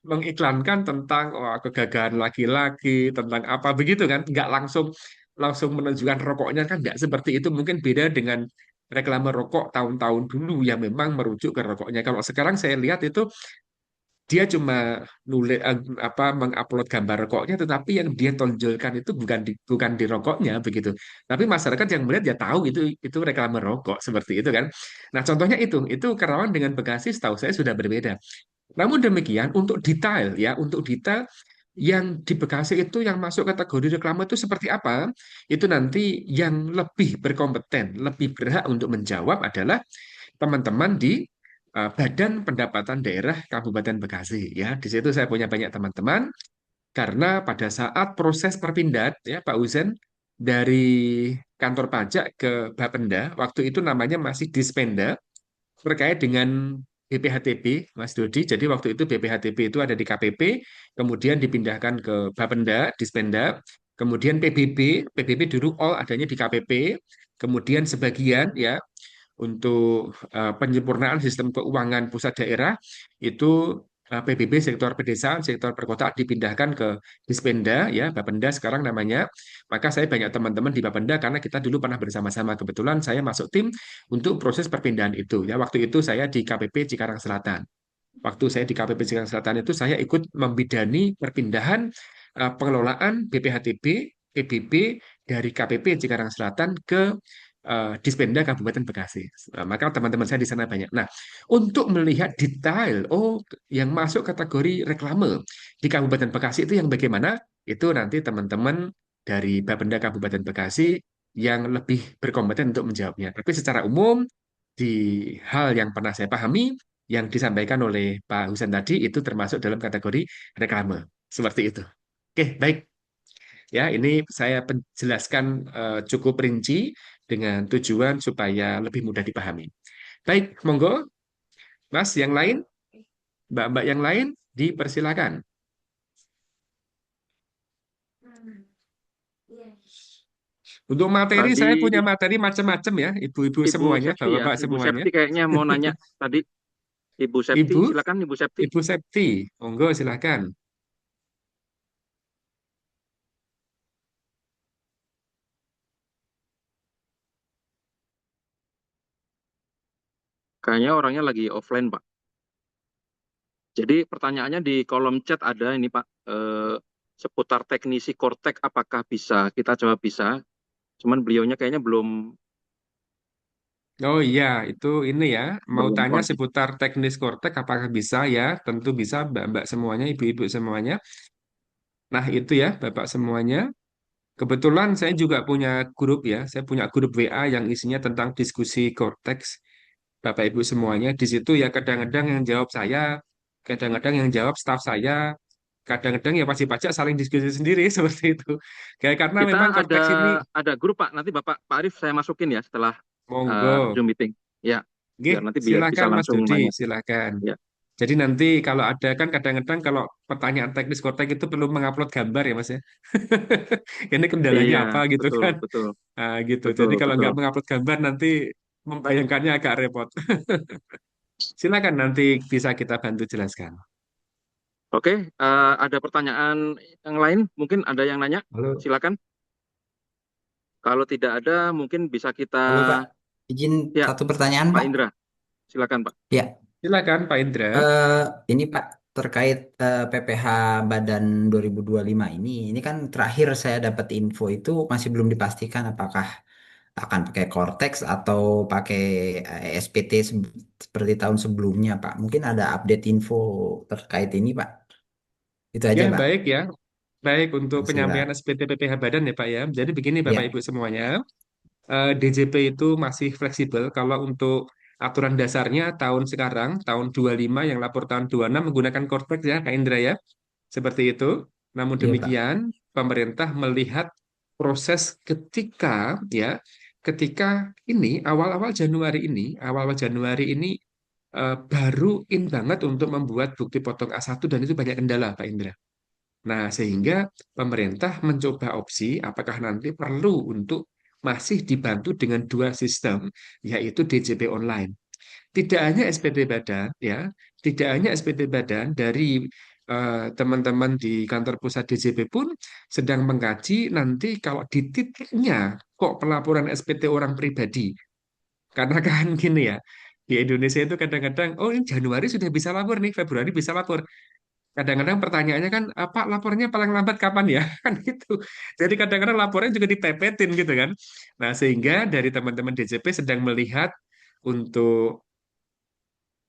mengiklankan tentang kegagalan laki-laki, tentang apa begitu kan, nggak langsung langsung menunjukkan rokoknya kan nggak seperti itu. Mungkin beda dengan reklame rokok tahun-tahun dulu yang memang merujuk ke rokoknya. Kalau sekarang saya lihat itu dia cuma nulis mengupload gambar rokoknya, tetapi yang dia tonjolkan itu bukan di rokoknya begitu. Tapi masyarakat yang melihat ya tahu itu reklame rokok seperti itu kan. Nah, contohnya itu Karawang dengan Bekasi setahu saya sudah berbeda. Namun demikian untuk detail yang di Bekasi itu yang masuk kategori reklame itu seperti apa? Itu nanti yang lebih berkompeten, lebih berhak untuk menjawab adalah teman-teman di Badan Pendapatan Daerah Kabupaten Bekasi ya. Di situ saya punya banyak teman-teman karena pada saat proses perpindahan ya Pak Husen dari kantor pajak ke Bapenda, waktu itu namanya masih Dispenda, terkait dengan BPHTB, Mas Dodi. Jadi waktu itu BPHTB itu ada di KPP, kemudian dipindahkan ke Bapenda, Dispenda, kemudian PBB dulu all adanya di KPP, kemudian sebagian ya untuk penyempurnaan sistem keuangan pusat daerah itu PBB sektor pedesaan, sektor perkotaan dipindahkan ke Dispenda ya, Bapenda sekarang namanya. Maka saya banyak teman-teman di Bapenda karena kita dulu pernah bersama-sama. Kebetulan saya masuk tim untuk proses perpindahan itu ya. Waktu itu saya di KPP Cikarang Selatan. Waktu saya di KPP Cikarang Selatan itu saya ikut membidani perpindahan pengelolaan BPHTB, PBB dari KPP Cikarang Selatan ke Dispenda Kabupaten Bekasi. Nah, maka teman-teman saya di sana banyak. Nah, untuk melihat detail, oh yang masuk kategori reklame di Kabupaten Bekasi itu yang bagaimana, itu nanti teman-teman dari Bapenda Kabupaten Bekasi yang lebih berkompeten untuk menjawabnya. Tapi secara umum, di hal yang pernah saya pahami, yang disampaikan oleh Pak Husen tadi itu termasuk dalam kategori reklame. Seperti itu. Oke, baik. Ya, ini saya penjelaskan cukup rinci dengan tujuan supaya lebih mudah dipahami. Baik, monggo, Mas yang lain, Mbak-mbak yang lain, dipersilakan. Untuk materi, Tadi saya punya materi macam-macam ya, ibu-ibu Ibu semuanya, Septi ya, bapak-bapak Ibu semuanya. Septi kayaknya mau nanya tadi. Ibu Septi, Ibu, silakan Ibu Septi. Ibu Septi, monggo silakan. Kayaknya orangnya lagi offline, Pak. Jadi pertanyaannya di kolom chat ada ini, Pak. Seputar teknisi Kortek, apakah bisa? Kita coba bisa. Cuman beliaunya kayaknya belum Oh iya, itu ini ya, mau belum tanya konfirm. seputar teknis Kortek, apakah bisa ya? Tentu bisa, mbak-mbak semuanya, ibu-ibu semuanya. Nah itu ya, bapak semuanya. Kebetulan saya juga punya grup ya, saya punya grup WA yang isinya tentang diskusi Cortex, Bapak Ibu semuanya. Di situ ya kadang-kadang yang jawab saya, kadang-kadang yang jawab staf saya, kadang-kadang ya pasti pajak saling diskusi sendiri seperti itu. Kayak karena Kita memang Cortex ini, ada grup, Pak. Nanti Pak Arif saya masukin ya setelah monggo. Zoom meeting. Ya, Oke, biar bisa silakan Mas langsung Dodi, nanya. silakan. Ya. Jadi nanti kalau ada kan kadang-kadang kalau pertanyaan teknis Cortex itu perlu mengupload gambar ya Mas ya. Ini kendalanya Iya, apa gitu betul, kan. betul, Nah, gitu. betul, Jadi kalau betul. nggak mengupload gambar nanti membayangkannya agak repot. Silakan nanti bisa kita bantu jelaskan. Oke, ada pertanyaan yang lain? Mungkin ada yang nanya? Halo, Silakan. Kalau tidak ada, mungkin bisa kita. halo Pak. Izin Ya, satu pertanyaan Pak Pak. Indra, silakan Pak. Ya, Silakan Pak Indra. eh, ini Pak terkait PPH Badan 2025 ini kan terakhir saya dapat info itu masih belum dipastikan apakah akan pakai Cortex atau pakai SPT seperti tahun sebelumnya Pak. Mungkin ada update info terkait ini Pak. Itu Ya, aja Pak. baik ya. Baik untuk Makasih penyampaian Pak. SPT PPh Badan ya Pak ya. Jadi begini Bapak Ya, Ibu semuanya. DJP itu masih fleksibel kalau untuk aturan dasarnya tahun sekarang, tahun 25 yang lapor tahun 26 menggunakan Cortex ya Kak Indra ya. Seperti itu. Namun iya Pak. demikian, pemerintah melihat proses ketika ini awal-awal Januari ini baru in banget untuk membuat bukti potong A1 dan itu banyak kendala Pak Indra. Nah, sehingga pemerintah mencoba opsi apakah nanti perlu untuk masih dibantu dengan dua sistem, yaitu DJP online. Tidak hanya SPT Badan, ya, tidak hanya SPT Badan dari teman-teman di kantor pusat DJP pun sedang mengkaji nanti kalau di titiknya kok pelaporan SPT orang pribadi. Karena kan gini ya, di Indonesia itu kadang-kadang, oh ini Januari sudah bisa lapor nih, Februari bisa lapor. Kadang-kadang pertanyaannya kan, Pak lapornya paling lambat kapan ya? Kan gitu. Jadi kadang-kadang lapornya juga dipepetin gitu kan. Nah, sehingga dari teman-teman DJP sedang melihat untuk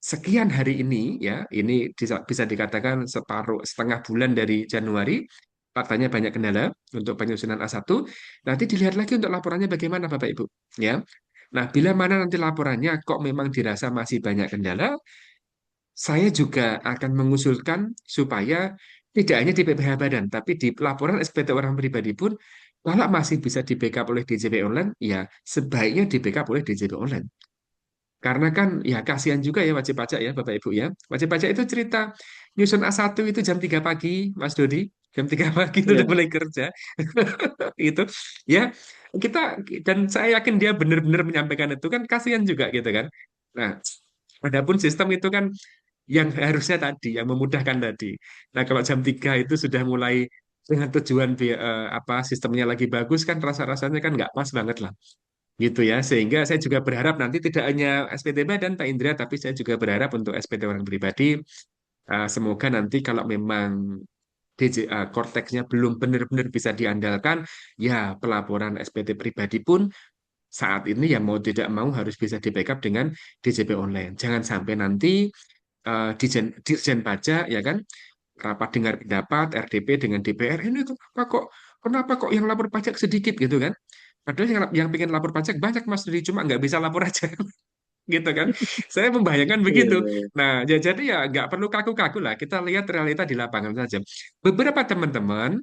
sekian hari ini ya, ini bisa dikatakan separuh setengah bulan dari Januari, faktanya banyak kendala untuk penyusunan A1. Nanti dilihat lagi untuk laporannya bagaimana Bapak Ibu, ya. Nah, bila mana nanti laporannya kok memang dirasa masih banyak kendala, saya juga akan mengusulkan supaya tidak hanya di PPh Badan, tapi di laporan SPT orang pribadi pun Kalau masih bisa di backup oleh DJP online, ya sebaiknya di backup oleh DJP online. Karena kan ya kasihan juga ya wajib pajak ya Bapak Ibu ya. Wajib pajak itu cerita nyusun A1 itu jam 3 pagi Mas Dodi. Jam 3 pagi itu udah Iya. mulai kerja. Itu ya kita, dan saya yakin dia benar-benar menyampaikan itu kan kasihan juga gitu kan. Nah, adapun sistem itu kan yang harusnya tadi yang memudahkan tadi. Nah, kalau jam 3 itu sudah mulai dengan tujuan apa sistemnya lagi bagus kan rasa-rasanya kan nggak pas banget lah gitu ya. Sehingga saya juga berharap nanti tidak hanya SPTB dan Pak Indra, tapi saya juga berharap untuk SPT orang pribadi, semoga nanti kalau memang DJA Cortex-nya belum benar-benar bisa diandalkan, ya pelaporan SPT pribadi pun saat ini ya mau tidak mau harus bisa di-backup dengan DJP online. Jangan sampai nanti Dirjen Pajak ya kan rapat dengar pendapat RDP dengan DPR ini kenapa kok yang lapor pajak sedikit gitu kan? Padahal yang pengen lapor pajak banyak Mas, jadi cuma nggak bisa lapor aja gitu kan. Saya membayangkan Iya, begitu. iya, iya. Nah, jadi ya nggak perlu kaku-kaku lah. Kita lihat realita di lapangan saja. Beberapa teman-teman,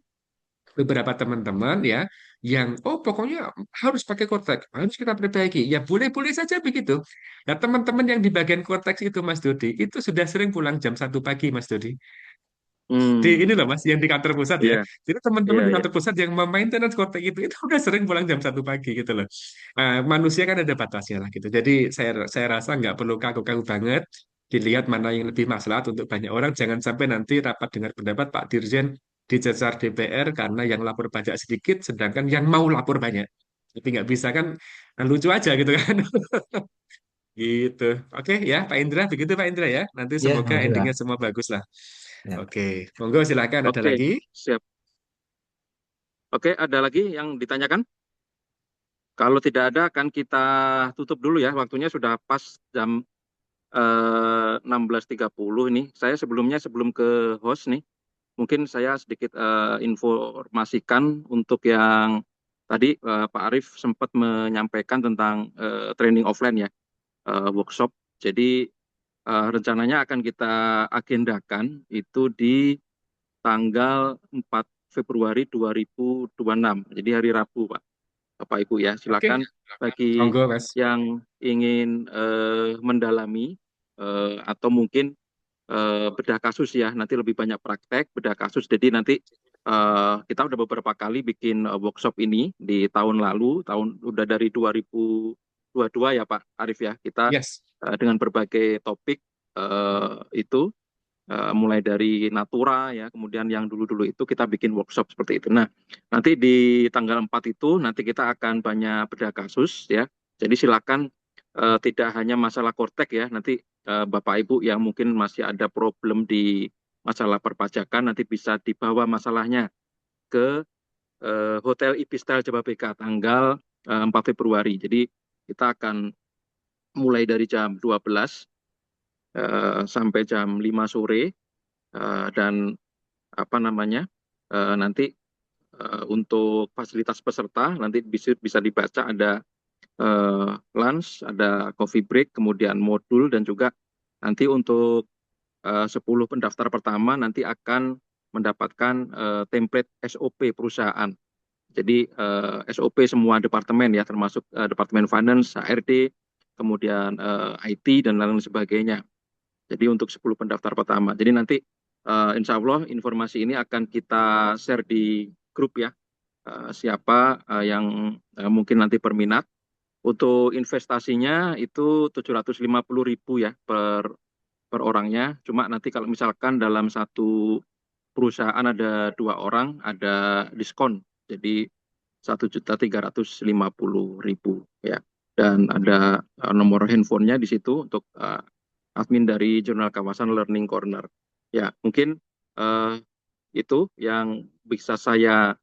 beberapa teman-teman ya, yang oh pokoknya harus pakai Cortex, harus kita perbaiki. Ya boleh-boleh saja begitu. Nah, teman-teman yang di bagian Cortex itu Mas Dodi, itu sudah sering pulang jam 1 pagi Mas Dodi. Di Hmm, ini loh Mas, yang di kantor pusat ya. iya, Jadi teman-teman iya, di iya. kantor pusat yang memaintenance Cortex itu udah sering pulang jam 1 pagi gitu loh. Manusia kan ada batasnya lah gitu. Jadi saya rasa nggak perlu kaku-kaku banget. Dilihat mana yang lebih maslahat untuk banyak orang. Jangan sampai nanti rapat dengar pendapat Pak Dirjen dicecar DPR karena yang lapor pajak sedikit, sedangkan yang mau lapor banyak. Tapi nggak bisa kan, lucu aja gitu kan. Gitu. Oke ya Pak Indra, begitu Pak Indra ya. Nanti Ya, semoga endingnya alhamdulillah. semua bagus lah. Ya. Oke, monggo silakan ada Oke, lagi. siap. Oke, ada lagi yang ditanyakan? Kalau tidak ada, akan kita tutup dulu ya. Waktunya sudah pas jam 16.30 ini. Saya sebelum ke host nih, mungkin saya sedikit informasikan untuk yang tadi Pak Arief sempat menyampaikan tentang training offline ya, workshop. Jadi rencananya akan kita agendakan itu di tanggal 4 Februari 2026. Jadi hari Rabu, Pak. Bapak Ibu ya, Oke, silakan bagi monggo Mas. yang ingin mendalami atau mungkin bedah kasus ya, nanti lebih banyak praktek bedah kasus. Jadi nanti kita udah beberapa kali bikin workshop ini di tahun lalu, udah dari 2022 ya Pak Arief ya, kita Yes. dengan berbagai topik itu mulai dari Natura ya, kemudian yang dulu-dulu itu kita bikin workshop seperti itu. Nah, nanti di tanggal 4 itu nanti kita akan banyak bedah kasus ya. Jadi silakan tidak hanya masalah Kortek ya, nanti Bapak Ibu yang mungkin masih ada problem di masalah perpajakan nanti bisa dibawa masalahnya ke Hotel Ibistel Jababeka tanggal 4 Februari. Jadi kita akan mulai dari jam 12 sampai jam 5 sore dan apa namanya nanti untuk fasilitas peserta nanti bisa dibaca ada lunch, ada coffee break, kemudian modul dan juga nanti untuk 10 pendaftar pertama nanti akan mendapatkan template SOP perusahaan. Jadi SOP semua departemen ya termasuk departemen finance, HRD, kemudian IT dan lain sebagainya. Jadi untuk 10 pendaftar pertama. Jadi nanti insya Allah informasi ini akan kita share di grup ya. Siapa yang mungkin nanti berminat. Untuk investasinya itu 750.000 ya per orangnya. Cuma nanti kalau misalkan dalam satu perusahaan ada 2 orang, ada diskon. Jadi 1.350.000 ya. Dan ada nomor handphonenya di situ untuk admin dari Jurnal Kawasan Learning Corner. Ya, mungkin eh, itu yang bisa saya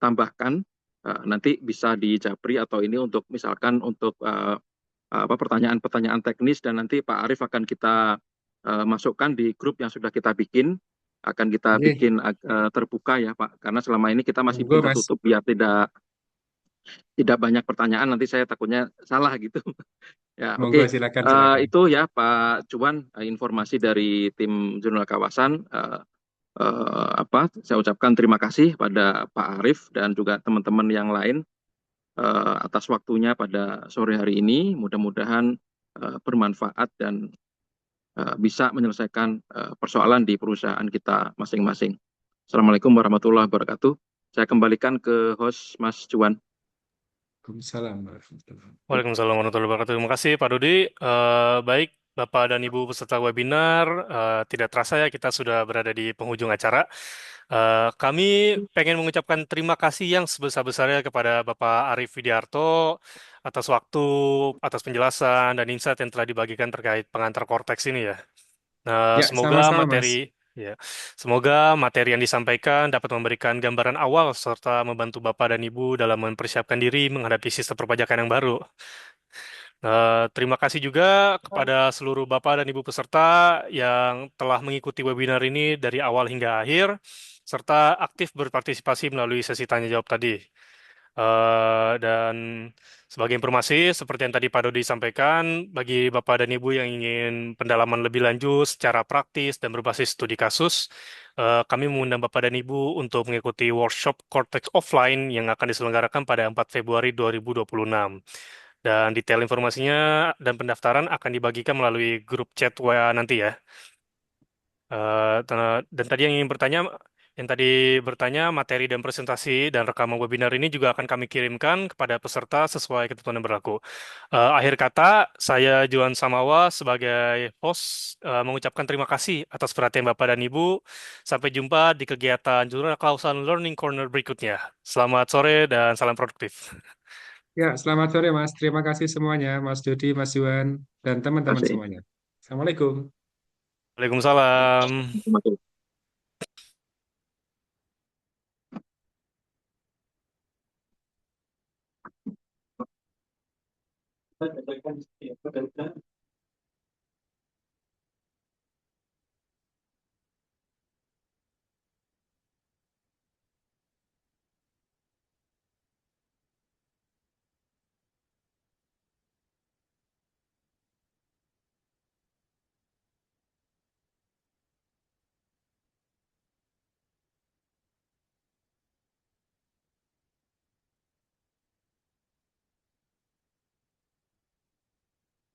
tambahkan. Nanti bisa di Japri atau ini untuk misalkan untuk apa pertanyaan-pertanyaan teknis dan nanti Pak Arief akan kita masukkan di grup yang sudah kita bikin. Akan kita Oke, bikin terbuka ya Pak, karena selama ini kita masih monggo bikin Mas. tertutup biar tidak banyak pertanyaan nanti saya takutnya salah gitu. Ya, oke. Monggo silakan silakan. Itu ya Pak Cuan informasi dari tim Jurnal Kawasan. Saya ucapkan terima kasih pada Pak Arief dan juga teman-teman yang lain atas waktunya pada sore hari ini. Mudah-mudahan bermanfaat dan bisa menyelesaikan persoalan di perusahaan kita masing-masing. Assalamualaikum warahmatullahi wabarakatuh. Saya kembalikan ke host Mas Juan. Waalaikumsalam warahmatullahi wabarakatuh. Waalaikumsalam warahmatullahi wabarakatuh. Terima kasih Pak Dodi. Baik, Bapak dan Ibu peserta webinar, tidak terasa ya kita sudah berada di penghujung acara. Kami pengen mengucapkan terima kasih yang sebesar-besarnya kepada Bapak Arief Widiarto atas waktu, atas penjelasan dan insight yang telah dibagikan terkait pengantar Cortex ini ya. Nah, Ya, sama-sama Mas. ya, semoga materi yang disampaikan dapat memberikan gambaran awal serta membantu Bapak dan Ibu dalam mempersiapkan diri menghadapi sistem perpajakan yang baru. Terima kasih juga kepada seluruh Bapak dan Ibu peserta yang telah mengikuti webinar ini dari awal hingga akhir, serta aktif berpartisipasi melalui sesi tanya jawab tadi. Dan sebagai informasi, seperti yang tadi Pak Dodi sampaikan, bagi Bapak dan Ibu yang ingin pendalaman lebih lanjut secara praktis dan berbasis studi kasus, kami mengundang Bapak dan Ibu untuk mengikuti workshop Cortex Offline yang akan diselenggarakan pada 4 Februari 2026. Dan detail informasinya dan pendaftaran akan dibagikan melalui grup chat WA nanti ya. Dan tadi yang tadi bertanya materi dan presentasi dan rekaman webinar ini juga akan kami kirimkan kepada peserta sesuai ketentuan yang berlaku. Akhir kata, saya Juan Samawa sebagai host mengucapkan terima kasih atas perhatian Bapak dan Ibu. Sampai jumpa di kegiatan Jurnal Kelausan Learning Corner berikutnya. Selamat sore dan salam produktif. Ya, selamat sore Mas. Terima kasih semuanya, Mas Dodi, Mas Yuan, dan Terima teman-teman kasih. semuanya. Assalamualaikum. Waalaikumsalam. Terima kasih.